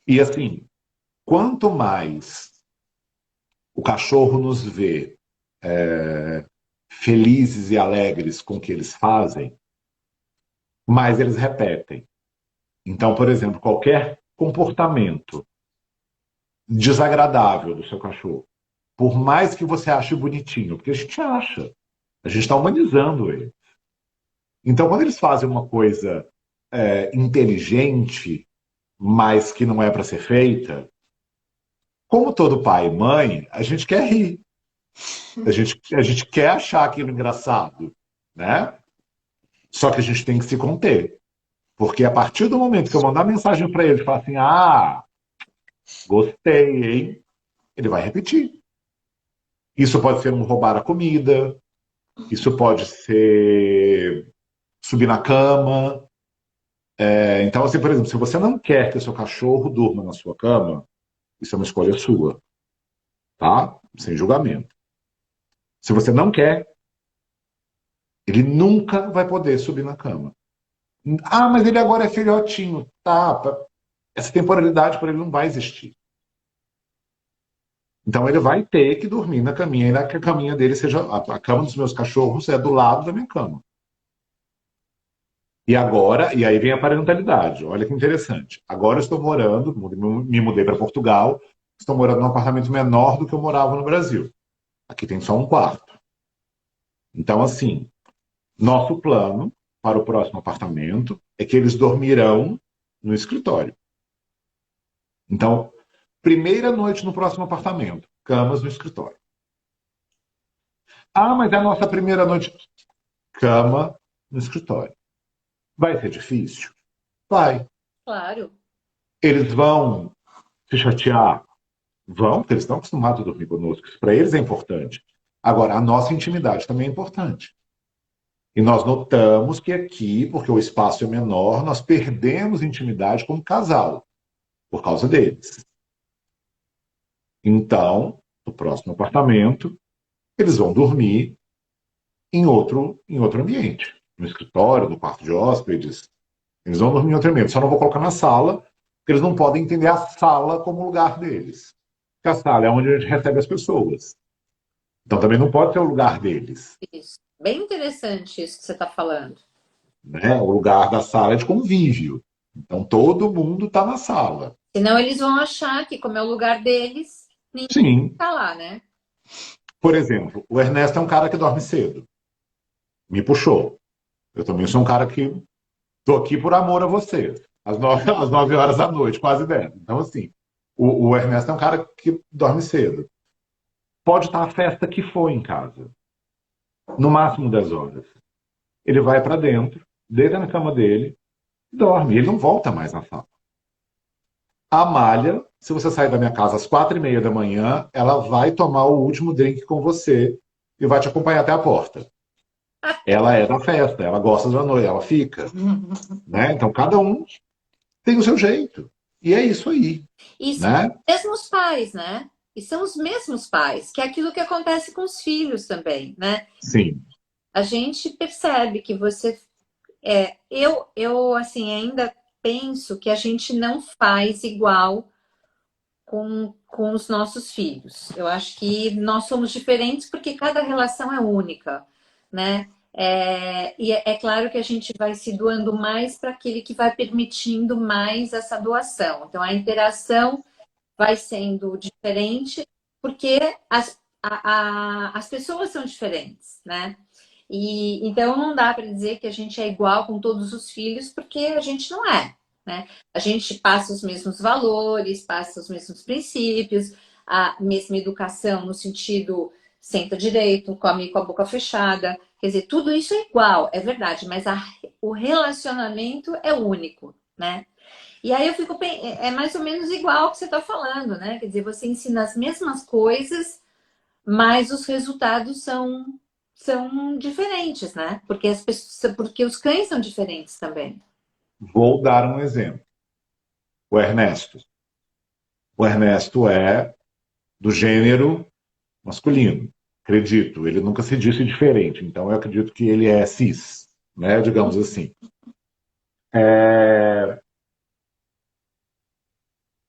Speaker 2: E assim, quanto mais o cachorro nos vê felizes e alegres com o que eles fazem, mais eles repetem. Então, por exemplo, qualquer comportamento desagradável do seu cachorro, por mais que você ache bonitinho, porque a gente acha, a gente está humanizando ele. Então, quando eles fazem uma coisa inteligente, mas que não é para ser feita, como todo pai e mãe, a gente quer rir. A gente quer achar aquilo engraçado, né? Só que a gente tem que se conter. Porque a partir do momento que eu mandar mensagem para ele e falar assim, gostei, hein? Ele vai repetir. Isso pode ser um roubar a comida, isso pode ser subir na cama. Então, assim, por exemplo, se você não quer que o seu cachorro durma na sua cama, isso é uma escolha sua, tá? Sem julgamento. Se você não quer, ele nunca vai poder subir na cama. Mas ele agora é filhotinho. Tá, essa temporalidade para ele não vai existir. Então ele vai ter que dormir na caminha, ainda que a caminha dele seja. A cama dos meus cachorros é do lado da minha cama. E agora, e aí vem a parentalidade. Olha que interessante. Agora eu estou morando, me mudei para Portugal, estou morando num apartamento menor do que eu morava no Brasil. Aqui tem só um quarto. Então, assim, nosso plano para o próximo apartamento é que eles dormirão no escritório. Então, primeira noite no próximo apartamento, camas no escritório. Ah, mas é a nossa primeira noite, cama no escritório. Vai ser difícil? Vai.
Speaker 3: Claro.
Speaker 2: Eles vão se chatear? Vão, porque eles estão acostumados a dormir conosco. Isso para eles é importante. Agora, a nossa intimidade também é importante. E nós notamos que aqui, porque o espaço é menor, nós perdemos intimidade como casal, por causa deles. Então, no próximo apartamento, eles vão dormir em outro ambiente. No escritório, no quarto de hóspedes. Eles vão dormir em outro ambiente. Só não vou colocar na sala, porque eles não podem entender a sala como lugar deles. Porque a sala é onde a gente recebe as pessoas. Então também não pode ser o lugar deles.
Speaker 3: Isso. Bem interessante isso que você está falando.
Speaker 2: Né? O lugar da sala é de convívio. Então todo mundo está na sala.
Speaker 3: Senão eles vão achar que, como é o lugar deles, ninguém
Speaker 2: Sim.
Speaker 3: está lá, né?
Speaker 2: Por exemplo, o Ernesto é um cara que dorme cedo. Me puxou. Eu também sou um cara que estou aqui por amor a você. Às 9 horas da noite, quase 10. Então, assim, o Ernesto é um cara que dorme cedo. Pode estar a festa que for em casa. No máximo 10 horas. Ele vai para dentro, deita na cama dele, dorme. Ele não volta mais na sala. A Amália, se você sair da minha casa às 4h30 da manhã, ela vai tomar o último drink com você e vai te acompanhar até a porta. Ela é da festa, ela gosta da noite, ela fica. Né? Então, cada um tem o seu jeito. E é isso aí.
Speaker 3: E são
Speaker 2: Né?
Speaker 3: os mesmos pais, né? E são os mesmos pais, que é aquilo que acontece com os filhos também, né?
Speaker 2: Sim.
Speaker 3: A gente percebe que você... eu, assim, ainda penso que a gente não faz igual com os nossos filhos. Eu acho que nós somos diferentes porque cada relação é única, né? E é claro que a gente vai se doando mais para aquele que vai permitindo mais essa doação. Então, a interação vai sendo diferente porque as pessoas são diferentes, né? E então não dá para dizer que a gente é igual com todos os filhos, porque a gente não é, né? A gente passa os mesmos valores, passa os mesmos princípios, a mesma educação no sentido senta direito, come com a boca fechada. Quer dizer, tudo isso é igual, é verdade, mas o relacionamento é único, né? E aí eu fico, é mais ou menos igual ao que você está falando, né? Quer dizer, você ensina as mesmas coisas, mas os resultados são diferentes, né? Porque as pessoas, porque os cães são diferentes também.
Speaker 2: Vou dar um exemplo. O Ernesto. O Ernesto é do gênero masculino. Acredito. Ele nunca se disse diferente. Então, eu acredito que ele é cis, né? Digamos assim.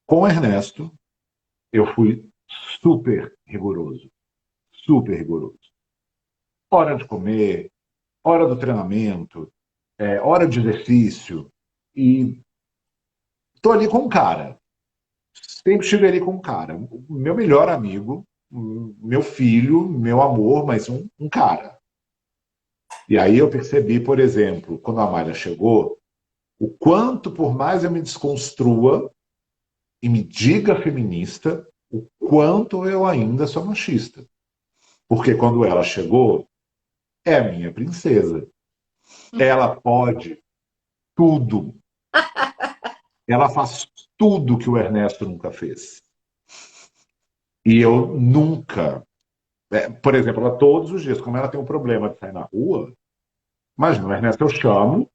Speaker 2: Com o Ernesto, eu fui super rigoroso. Super rigoroso. Hora de comer, hora do treinamento, hora de exercício. E estou ali com um cara. Sempre estive ali com um cara. O meu melhor amigo, meu filho, meu amor, mas um cara. E aí eu percebi, por exemplo, quando a Amália chegou, o quanto, por mais eu me desconstrua e me diga feminista, o quanto eu ainda sou machista. Porque quando ela chegou, é a minha princesa. Ela pode tudo. Ela faz tudo que o Ernesto nunca fez. E eu nunca... por exemplo, ela todos os dias, como ela tem um problema de sair na rua, imagina, o Ernesto eu chamo,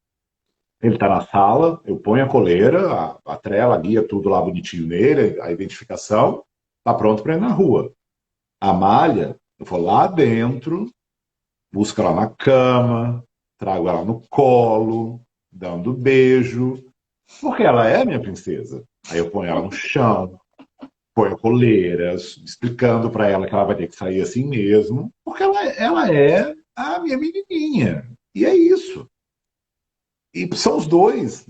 Speaker 2: ele está na sala, eu ponho a coleira, a trela, a guia, tudo lá bonitinho nele, a identificação, está pronto para ir na rua. A Malha, eu vou lá dentro, busco ela na cama, trago ela no colo, dando beijo, porque ela é minha princesa. Aí eu ponho ela no chão, ponho coleiras, explicando para ela que ela vai ter que sair assim mesmo, porque ela é a minha menininha. E é isso. E são os dois.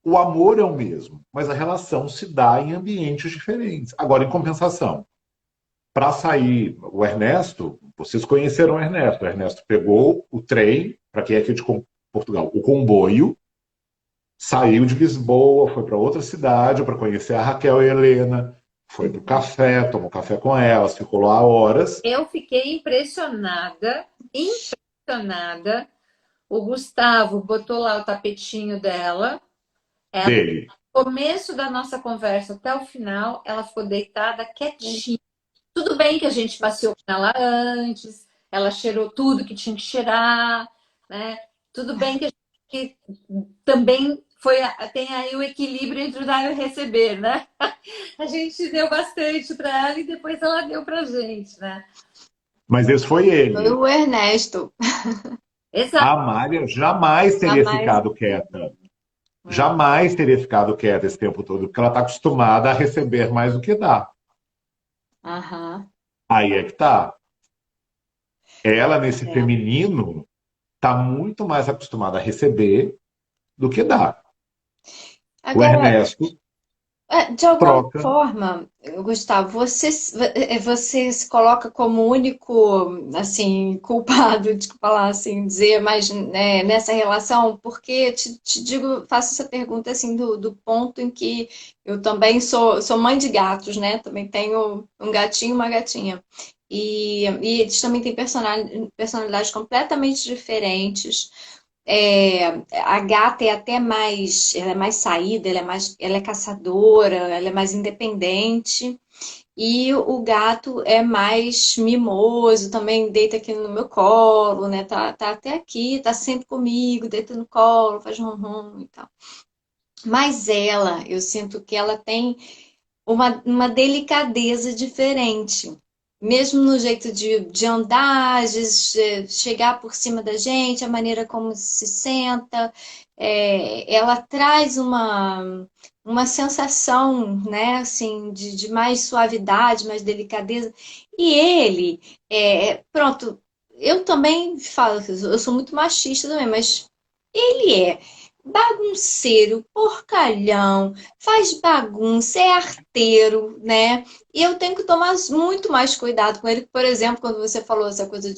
Speaker 2: O amor é o mesmo, mas a relação se dá em ambientes diferentes. Agora, em compensação, para sair, o Ernesto, vocês conheceram o Ernesto. O Ernesto pegou o trem, para quem é aqui de Portugal, o comboio, saiu de Lisboa, foi para outra cidade para conhecer a Raquel e a Helena, foi para o café, tomou café com elas, ficou lá horas.
Speaker 3: Eu fiquei impressionada, impressionada. O Gustavo botou lá o tapetinho dela.
Speaker 2: Dele.
Speaker 3: No começo da nossa conversa até o final, ela ficou deitada quietinha. Tudo bem que a gente passeou com ela antes, ela cheirou tudo que tinha que cheirar, né? Tudo bem que a gente também tem aí o equilíbrio entre o dar e o receber, né? A gente deu bastante para ela e depois ela deu para a gente, né?
Speaker 2: Mas esse foi
Speaker 1: Foi
Speaker 2: ele.
Speaker 1: o Ernesto.
Speaker 2: A
Speaker 3: Exato.
Speaker 2: Amália jamais teria
Speaker 1: Jamais.
Speaker 2: ficado quieta. Jamais teria ficado quieta esse tempo todo, porque ela está acostumada a receber mais do que dar.
Speaker 1: Aham.
Speaker 2: Aí é que tá. Ela, nesse
Speaker 1: É.
Speaker 2: feminino, está muito mais acostumada a receber do que dar. O
Speaker 1: Agora,
Speaker 2: Ernesto
Speaker 1: de alguma
Speaker 2: troca.
Speaker 1: forma, Gustavo, você se coloca como o único, assim, culpado, desculpa falar assim, dizer, mas né, nessa relação, porque te digo, faço essa pergunta assim do ponto em que eu também sou mãe de gatos, né? Também tenho um gatinho e uma gatinha. E eles também têm personalidades completamente diferentes. É, a gata é até mais, ela é mais saída, ela é caçadora, ela é mais independente. E o gato é mais mimoso, também deita aqui no meu colo, né? Tá até aqui, tá sempre comigo, deita no colo, faz ronron e tal. Mas ela, eu sinto que ela tem uma delicadeza diferente. Mesmo no jeito de andar, às vezes chegar por cima da gente, a maneira como se senta, ela traz uma sensação, né, assim, de mais suavidade, mais delicadeza. E ele, pronto, eu também falo, eu sou muito machista também, mas ele é bagunceiro, porcalhão, faz bagunça, é arteiro, né? E eu tenho que tomar muito mais cuidado com ele. Por exemplo, quando você falou essa coisa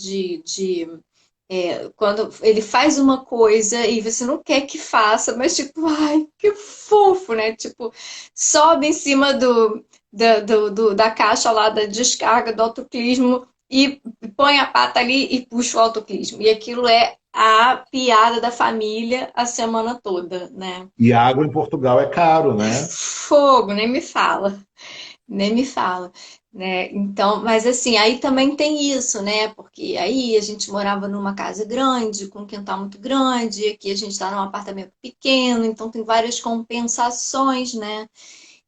Speaker 1: quando ele faz uma coisa e você não quer que faça, mas tipo, ai, que fofo, né? Tipo, sobe em cima da caixa lá da descarga do autoclismo e põe a pata ali e puxa o autoclismo. E aquilo é a piada da família a semana toda, né?
Speaker 2: E água em Portugal é caro, né?
Speaker 1: Fogo, nem me fala, né? Então, mas assim, aí também tem isso, né? Porque aí a gente morava numa casa grande, com um quintal muito grande, aqui a gente está num apartamento pequeno, então tem várias compensações, né?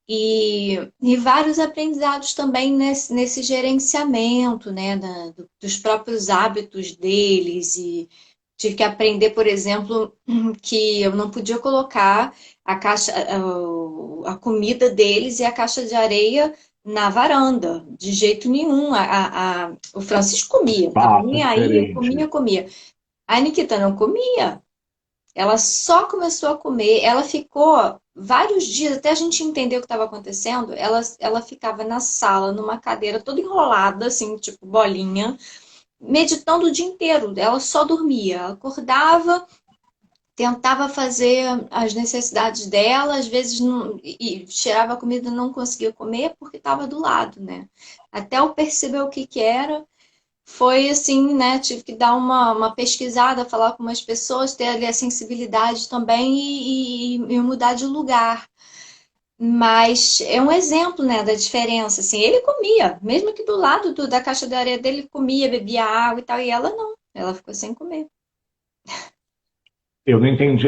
Speaker 1: E vários aprendizados também nesse gerenciamento, né? Dos próprios hábitos deles e tive que aprender, por exemplo, que eu não podia colocar a comida deles e a caixa de areia na varanda, de jeito nenhum. O Francisco comia, não tava
Speaker 2: Passa
Speaker 1: nem aí, eu
Speaker 2: diferente.
Speaker 1: comia, comia. A Nikita não comia. Ela só começou a comer, ela ficou vários dias, até a gente entender o que estava acontecendo, ela ficava na sala, numa cadeira toda enrolada, assim, tipo bolinha, meditando o dia inteiro. Ela só dormia, ela acordava, tentava fazer as necessidades dela, às vezes não, e cheirava a comida e não conseguia comer porque estava do lado, né? Até eu perceber o que era, foi assim, né? Tive que dar uma pesquisada, falar com umas pessoas, ter ali a sensibilidade também e mudar de lugar. Mas é um exemplo, né, da diferença. Assim, ele comia, mesmo que do lado da caixa de areia dele, comia, bebia água e tal, e ela não. Ela ficou sem comer.
Speaker 2: Eu não entendi.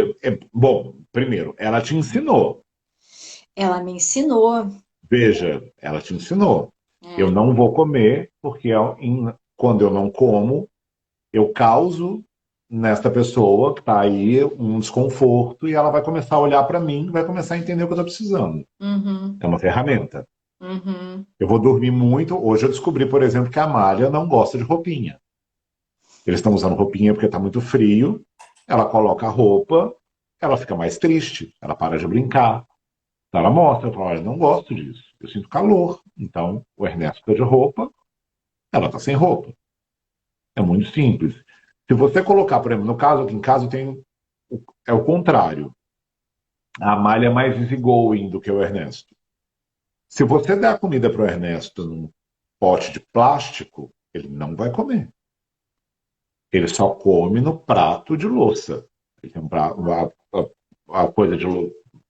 Speaker 2: Bom, primeiro, ela te ensinou.
Speaker 1: Ela me ensinou.
Speaker 2: Veja, ela te ensinou. Eu
Speaker 1: É.
Speaker 2: não vou comer, porque quando eu não como, eu causo nesta pessoa que está aí um desconforto e ela vai começar a olhar para mim, vai começar a entender o que eu estou precisando.
Speaker 1: Uhum,
Speaker 2: É uma ferramenta.
Speaker 1: uhum.
Speaker 2: Eu vou dormir muito. Hoje eu descobri, por exemplo, que a Amália não gosta de roupinha. Eles estão usando roupinha porque está muito frio. Ela coloca a roupa ela fica mais triste, ela para de brincar. Então ela mostra, fala, olha, não gosto disso, eu sinto calor. Então o Ernesto está de roupa, ela está sem roupa. É muito simples. Se você colocar, por exemplo, no caso aqui em casa tem é o contrário. A Amália é mais easygoing do que o Ernesto. Se você der a comida para o Ernesto num pote de plástico, ele não vai comer. Ele só come no prato de louça. Ele tem um prato, a coisa de,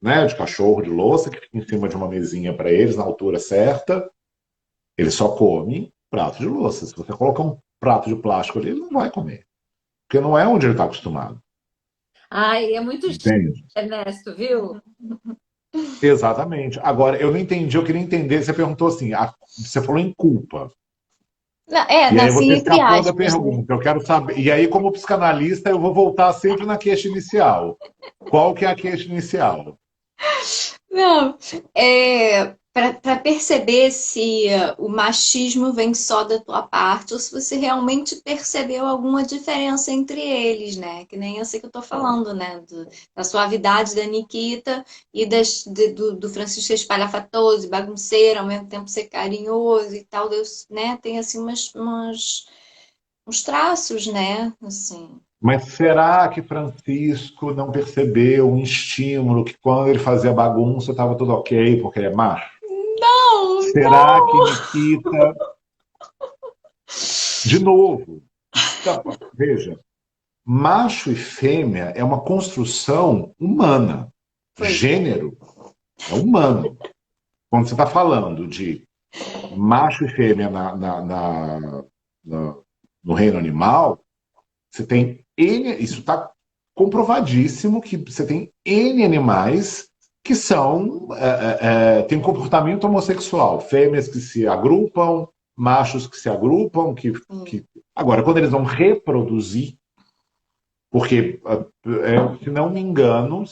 Speaker 2: né, de cachorro de louça que fica em cima de uma mesinha para eles, na altura certa. Ele só come prato de louça. Se você colocar um prato de plástico ali, ele não vai comer. Porque não é onde ele está acostumado.
Speaker 3: Ai, é muito chique,
Speaker 2: Entende?
Speaker 3: Ernesto, viu?
Speaker 2: Exatamente. Agora, eu não entendi, eu queria entender. Você perguntou assim, você falou em culpa. E aí
Speaker 1: Assim,
Speaker 2: você
Speaker 1: entre
Speaker 2: escapou da
Speaker 1: aspas, né?
Speaker 2: pergunta. Eu quero saber. E aí, como psicanalista, eu vou voltar sempre na queixa inicial. Qual que é a queixa inicial?
Speaker 1: Não, para perceber se o machismo vem só da tua parte ou se você realmente percebeu alguma diferença entre eles, né? Que nem essa que eu tô falando, né? Da suavidade da Nikita e do Francisco ser espalhafatoso e bagunceiro, ao mesmo tempo ser carinhoso e tal, Deus, né? Tem assim uns traços, né? Assim.
Speaker 2: Mas será que Francisco não percebeu um estímulo que quando ele fazia bagunça estava tudo ok, porque ele é macho?
Speaker 1: Não,
Speaker 2: Será que Nikita. De novo. Então, veja, macho e fêmea é uma construção humana.
Speaker 1: pois é.
Speaker 2: Gênero é humano. Quando você está falando de macho e fêmea no reino animal, você tem N, isso está comprovadíssimo que você tem N animais que têm um comportamento homossexual, fêmeas que se agrupam, machos que se agrupam, agora quando eles vão reproduzir, porque se não me engano,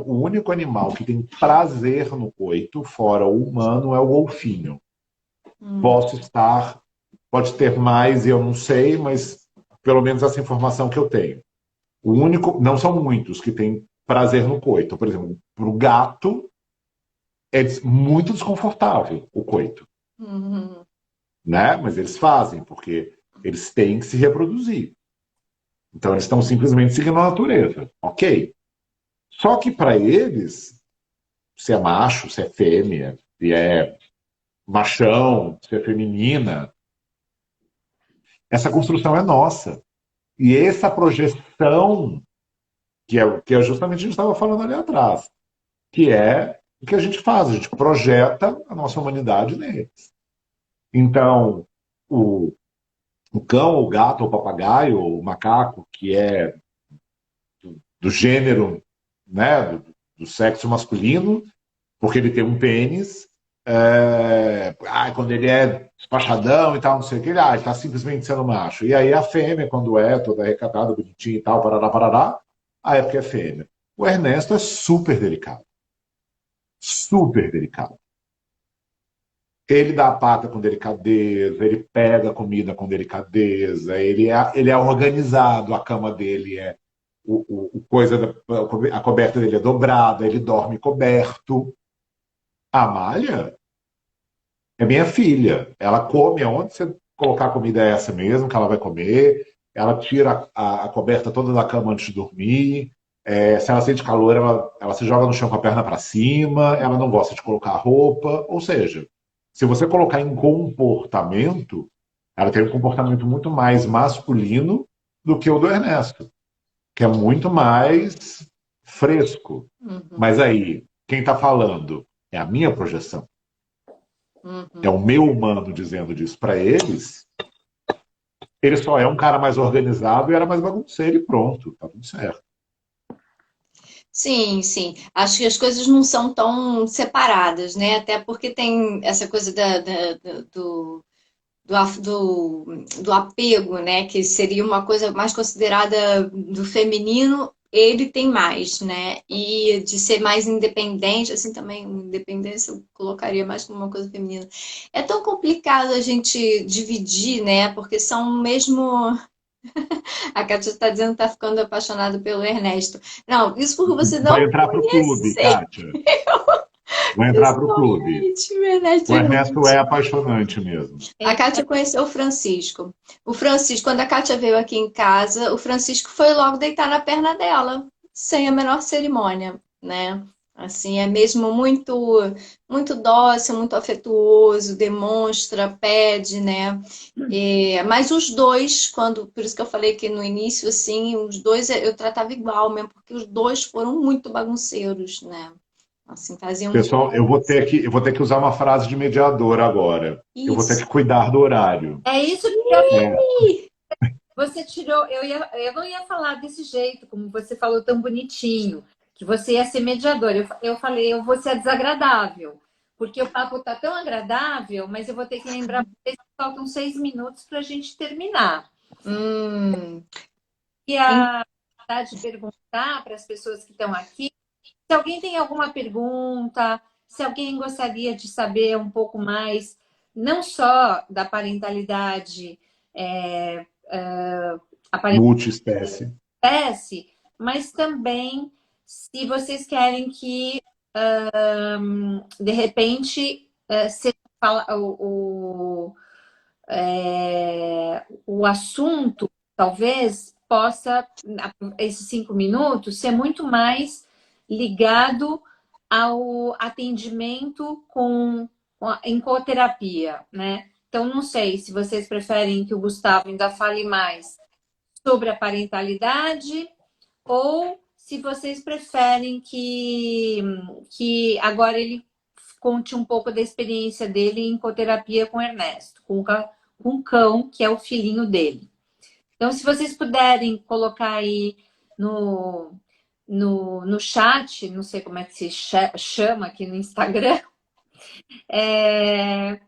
Speaker 2: o único animal que tem prazer no coito, fora o humano, é o golfinho. Posso estar, pode ter mais, eu não sei, mas pelo menos essa informação que eu tenho. O único, não são muitos que têm prazer no coito. Por exemplo, para o gato é muito desconfortável o coito,
Speaker 1: Uhum.
Speaker 2: né? Mas eles fazem porque eles têm que se reproduzir. Então eles estão simplesmente seguindo a natureza, ok? Só que para eles, se é macho, se é fêmea, se é machão, se é feminina, essa construção é nossa. E essa projeção, que é justamente o que a gente estava falando ali atrás, que é o que a gente faz, a gente projeta a nossa humanidade neles. Então, o cão, o gato, o papagaio, o macaco, que é do gênero, né, do sexo masculino, porque ele tem um pênis, quando ele é despachadão e tal, não sei o que, ele está simplesmente sendo macho. E aí a fêmea, quando é toda recatada, bonitinha e tal, parará, parará, aí é porque é fêmea. O Ernesto é super delicado. Super delicado. Ele dá a pata com delicadeza, ele pega a comida com delicadeza, ele é organizado, a cama dele é a coberta dele é dobrada, ele dorme coberto. A Amália é minha filha. Ela come aonde você colocar a comida é essa mesmo, que ela vai comer. Ela tira a coberta toda da cama antes de dormir. Se ela sente calor, ela se joga no chão com a perna para cima. Ela não gosta de colocar roupa. Ou seja, se você colocar em comportamento, ela tem um comportamento muito mais masculino do que o do Ernesto, que é muito mais fresco.
Speaker 1: Uhum.
Speaker 2: Mas aí, quem está falando é a minha projeção. É o meu humano dizendo disso para eles. Ele só é um cara mais organizado e era mais bagunceiro e pronto, tá tudo certo.
Speaker 1: Sim, sim. Acho que as coisas não são tão separadas, né? Até porque tem essa coisa do apego, né? Que seria uma coisa mais considerada do feminino, ele tem mais, né? E de ser mais independente, assim também, independência eu colocaria mais como uma coisa feminina. É tão complicado a gente dividir, né? Porque são mesmo A Kátia está dizendo que está ficando apaixonada pelo Ernesto. Não, isso porque você
Speaker 2: Vai
Speaker 1: não
Speaker 2: entrar para o clube,
Speaker 1: conhece
Speaker 2: Kátia. Vai entrar para o clube.
Speaker 1: pessoalmente o Ernesto
Speaker 2: O Ernesto
Speaker 1: Ernesto.
Speaker 2: é apaixonante mesmo.
Speaker 1: A
Speaker 3: É,
Speaker 1: Kátia conheceu o Francisco. O Francisco, quando a Kátia veio aqui em casa, o Francisco foi logo deitar na perna dela, sem a menor cerimônia, né? Assim, é mesmo muito dócil, muito afetuoso, demonstra, pede, né? Mas os dois, por isso que eu falei que no início, assim, os dois eu tratava igual mesmo, porque os dois foram muito bagunceiros, né? Assim, faziam muita
Speaker 2: Pessoal,
Speaker 1: bagunça.
Speaker 2: eu vou ter que usar uma frase de mediador agora. Eu vou ter que
Speaker 1: Isso.
Speaker 2: cuidar do horário.
Speaker 3: é isso que eu
Speaker 2: É,
Speaker 3: Você tirou, eu não ia falar desse jeito, como você falou tão bonitinho, que você ia ser mediador. Eu falei, eu vou ser desagradável, porque o papo tá tão agradável, mas eu vou ter que lembrar vocês que faltam 6 minutos para a gente terminar.
Speaker 1: Hum,
Speaker 3: E a vontade de perguntar para as pessoas que estão aqui, se alguém tem alguma pergunta, se alguém gostaria de saber um pouco mais, não só da parentalidade, é, a
Speaker 2: multiespécie.
Speaker 3: acontece, mas também se vocês querem que, de repente, seja o assunto, talvez, possa, esses 5 minutos, ser muito mais ligado ao atendimento em coterapia, né? Então, não sei se vocês preferem que o Gustavo ainda fale mais sobre a parentalidade ou se vocês preferem que agora ele conte um pouco da experiência dele em coterapia com o Ernesto, com o cão, que é o filhinho dele. Então, se vocês puderem colocar aí no chat, não sei como é que se chama aqui no Instagram,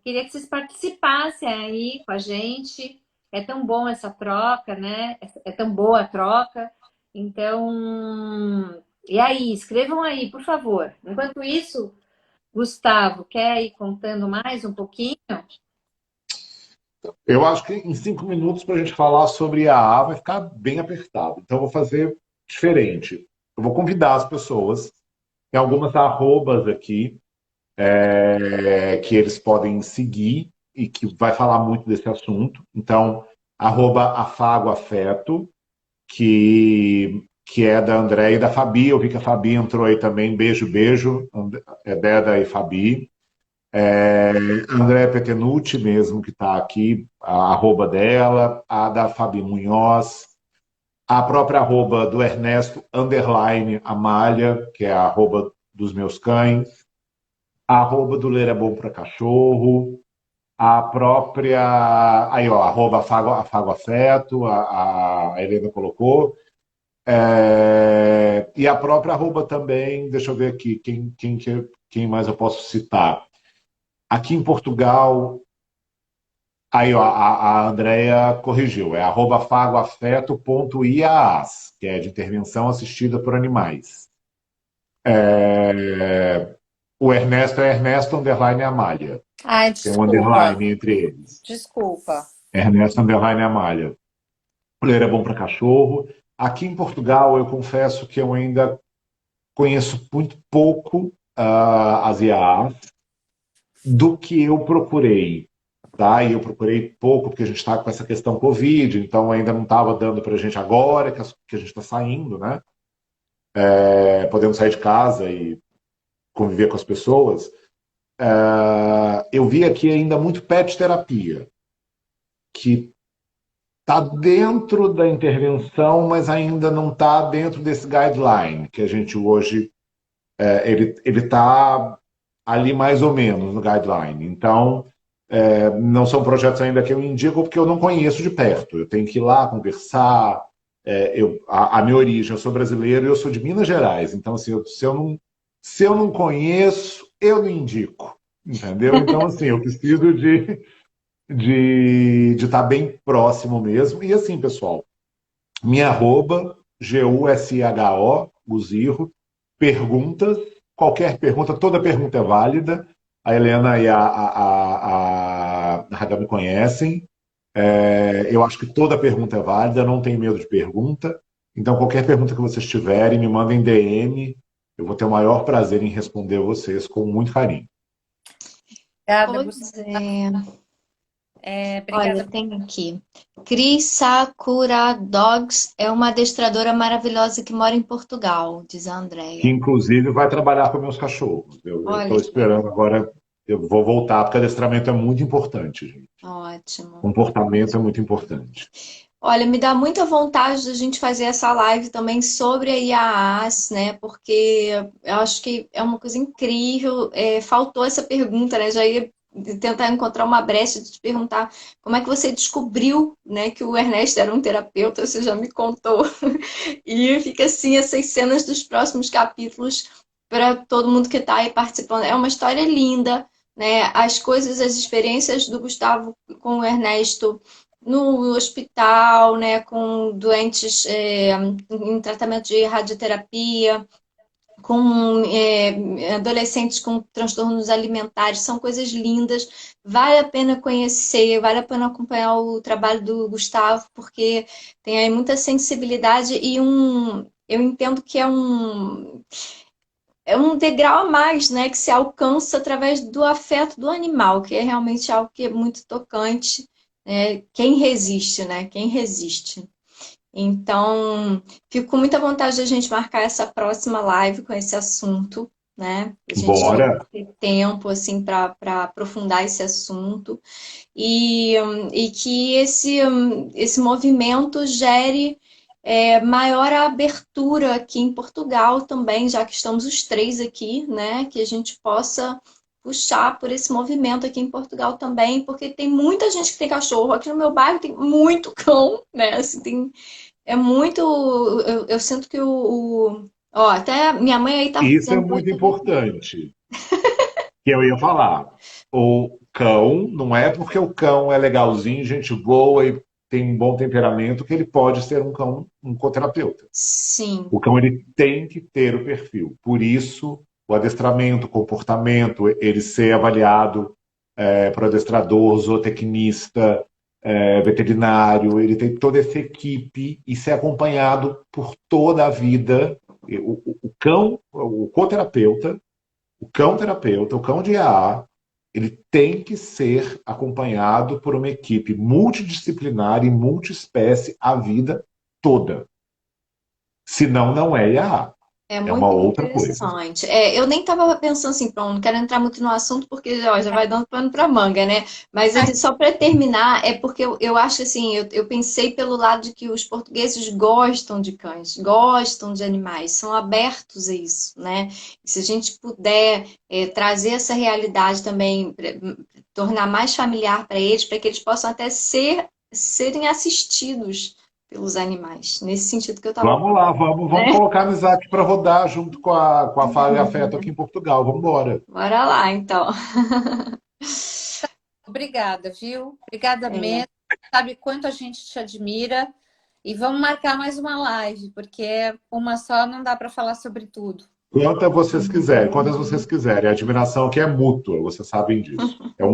Speaker 3: queria que vocês participassem aí com a gente. É tão bom essa troca, né? É tão boa a troca. Então, e aí, escrevam aí, por favor. Enquanto isso, Gustavo, quer ir contando mais um pouquinho?
Speaker 2: Eu acho que em 5 minutos para a gente falar sobre a A vai ficar bem apertado. Então eu vou fazer diferente. Eu vou convidar as pessoas. Tem algumas arrobas aqui que eles podem seguir e que vai falar muito desse assunto. Então, @afagoafeto, que é da André e da Fabi. Eu vi que a Fabi entrou aí também. Beijo, beijo. Deda e Fabi. André Petenucci mesmo, que está aqui, a arroba dela, a da Fabi Munhoz, a própria arroba do Ernesto, underline Amália, que é a arroba dos meus cães, a arroba do Ler é Bom para Cachorro, a própria, aí ó, arroba Afago Afeto, a Helena colocou, e a própria arroba também, deixa eu ver aqui, quem mais eu posso citar? Aqui em Portugal, aí, ó, a Andrea corrigiu, é @fagoafeto.ias, que é de intervenção assistida por animais. O Ernesto é Ernesto underline Amália.
Speaker 3: Ai,
Speaker 2: Tem um
Speaker 3: desculpa.
Speaker 2: underline entre eles.
Speaker 3: Desculpa.
Speaker 2: Ernesto underline Amália. Ler é bom para cachorro. Aqui em Portugal, eu confesso que eu ainda conheço muito pouco as IAs do que eu procurei. Tá? E eu procurei pouco, porque a gente está com essa questão Covid, então ainda não estava dando para a gente agora que a gente está saindo, né? Podendo sair de casa e conviver com as pessoas. Eu vi aqui ainda muito pet terapia, que está dentro da intervenção, mas ainda não está dentro desse guideline que a gente hoje ele está ali mais ou menos no guideline. Então, não são projetos ainda que eu indico porque eu não conheço de perto. Eu tenho que ir lá conversar. A minha origem, eu sou brasileiro e eu sou de Minas Gerais. Então, assim, se eu não conheço, eu não indico. Entendeu? Então, assim, eu preciso de estar bem próximo mesmo. E assim, pessoal, minha arroba, GUSIHO, Guzirro, perguntas, qualquer pergunta, toda pergunta é válida. A Helena e a Radha me conhecem. Eu acho que toda pergunta é válida, eu não tenho medo de pergunta. Então, qualquer pergunta que vocês tiverem, me mandem DM. Eu vou ter o maior prazer em responder vocês com muito carinho.
Speaker 3: Obrigada,
Speaker 1: Pois
Speaker 3: Gustavo.
Speaker 1: é. Olha,
Speaker 3: Obrigada.
Speaker 1: tem aqui. Cris Sakura Dogs é uma adestradora maravilhosa que mora em Portugal, diz a
Speaker 2: Que,
Speaker 1: Andrea.
Speaker 2: inclusive, vai trabalhar com meus cachorros. Eu
Speaker 1: Olha
Speaker 2: estou
Speaker 1: que
Speaker 2: esperando
Speaker 1: legal.
Speaker 2: agora. Eu vou voltar, porque adestramento é muito importante, gente.
Speaker 1: Ótimo.
Speaker 2: Comportamento é muito importante.
Speaker 1: Olha, me dá muita vontade de a gente fazer essa live também sobre a IAAs, né? Porque eu acho que é uma coisa incrível. Faltou essa pergunta, né? Já ia tentar encontrar uma brecha de te perguntar como é que você descobriu, né, que o Ernesto era um terapeuta, você já me contou. E fica assim essas cenas dos próximos capítulos para todo mundo que está aí participando. É uma história linda, né? As coisas, as experiências do Gustavo com o Ernesto no hospital, né, com doentes em tratamento de radioterapia, com adolescentes com transtornos alimentares, são coisas lindas, vale a pena conhecer, vale a pena acompanhar o trabalho do Gustavo, porque tem aí muita sensibilidade e eu entendo que é um degrau a mais, né, que se alcança através do afeto do animal, que é realmente algo que é muito tocante, né? Quem resiste, né? Quem resiste? Então, fico com muita vontade de a gente marcar essa próxima live com esse assunto, né? A gente
Speaker 2: Bora!
Speaker 1: ter tempo, assim, para aprofundar esse assunto e que esse movimento gere maior abertura aqui em Portugal também, já que estamos os três aqui, né? Que a gente possa puxar por esse movimento aqui em Portugal também, porque tem muita gente que tem cachorro. Aqui no meu bairro tem muito cão, né? Assim, é muito. Eu sinto que ó, até minha mãe aí tá
Speaker 2: Isso é
Speaker 1: fazendo
Speaker 2: muito
Speaker 1: outra vez.
Speaker 2: importante. Que eu ia falar. O cão, não é porque o cão é legalzinho, gente boa e tem um bom temperamento, que ele pode ser um cão, um coterapeuta.
Speaker 1: Sim,
Speaker 2: O cão ele tem que ter o perfil. Por isso, o adestramento, o comportamento, ele ser avaliado por adestrador, zootecnista, veterinário, ele tem toda essa equipe e ser acompanhado por toda a vida. O cão, o coterapeuta, o cão terapeuta, o cão de AA, ele tem que ser acompanhado por uma equipe multidisciplinar e multiespécie a vida toda. Senão, não é IA.
Speaker 1: é
Speaker 2: É uma
Speaker 1: muito
Speaker 2: outra coisa.
Speaker 1: interessante. Eu nem estava pensando assim, pronto, não quero entrar muito no assunto porque ó, já vai dando pano para manga, né? Mas só para terminar, é porque eu acho assim, eu pensei pelo lado de que os portugueses gostam de cães, gostam de animais, são abertos a isso, né? E se a gente puder trazer essa realidade também, tornar mais familiar para que eles possam até serem assistidos pelos animais, nesse sentido que eu estava
Speaker 2: Vamos lá,
Speaker 1: falando,
Speaker 2: vamos
Speaker 1: né?
Speaker 2: colocar a amizade para rodar junto com a Falha e Afeto aqui em Portugal. Vamos embora.
Speaker 1: Bora lá, então.
Speaker 3: Obrigada, viu? Obrigada
Speaker 1: É.
Speaker 3: mesmo. Sabe quanto a gente te admira. E vamos marcar mais uma live, porque uma só não dá para falar sobre tudo.
Speaker 2: Quantas vocês quiserem. A admiração aqui é mútua, vocês sabem disso. É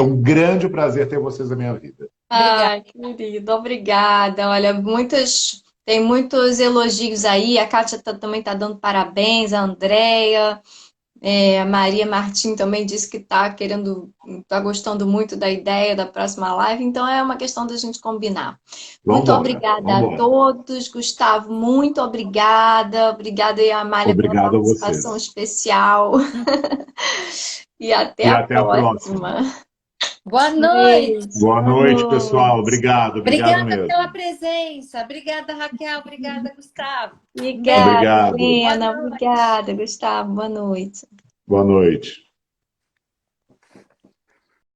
Speaker 2: um grande prazer ter vocês na minha vida.
Speaker 3: Obrigada.
Speaker 1: Ai, querido, obrigada. Olha, tem muitos elogios aí. A Kátia também está dando parabéns, a Andrea. A Maria Martim também disse que está gostando muito da ideia da próxima live, então é uma questão da gente combinar.
Speaker 2: Vamos
Speaker 1: Muito
Speaker 2: embora,
Speaker 1: obrigada
Speaker 2: vamos
Speaker 1: a
Speaker 2: embora.
Speaker 1: todos, Gustavo, muito obrigada. Obrigada aí, Amália, pela
Speaker 2: Obrigado a
Speaker 1: participação
Speaker 2: vocês.
Speaker 1: especial. E até
Speaker 2: E
Speaker 1: a
Speaker 2: até a próxima.
Speaker 1: próxima.
Speaker 3: Boa noite.
Speaker 1: Beijo,
Speaker 2: Boa
Speaker 1: boa
Speaker 2: noite, pessoal.
Speaker 1: noite.
Speaker 2: Obrigado, obrigado
Speaker 3: Obrigada pela
Speaker 2: mesmo.
Speaker 3: presença. Obrigada, Raquel. Obrigada, Gustavo. Um beijo.
Speaker 1: Obrigada,
Speaker 2: Obrigado.
Speaker 3: Boa
Speaker 1: Helena.
Speaker 3: noite.
Speaker 1: Obrigada, Gustavo. Boa noite.
Speaker 2: Boa noite.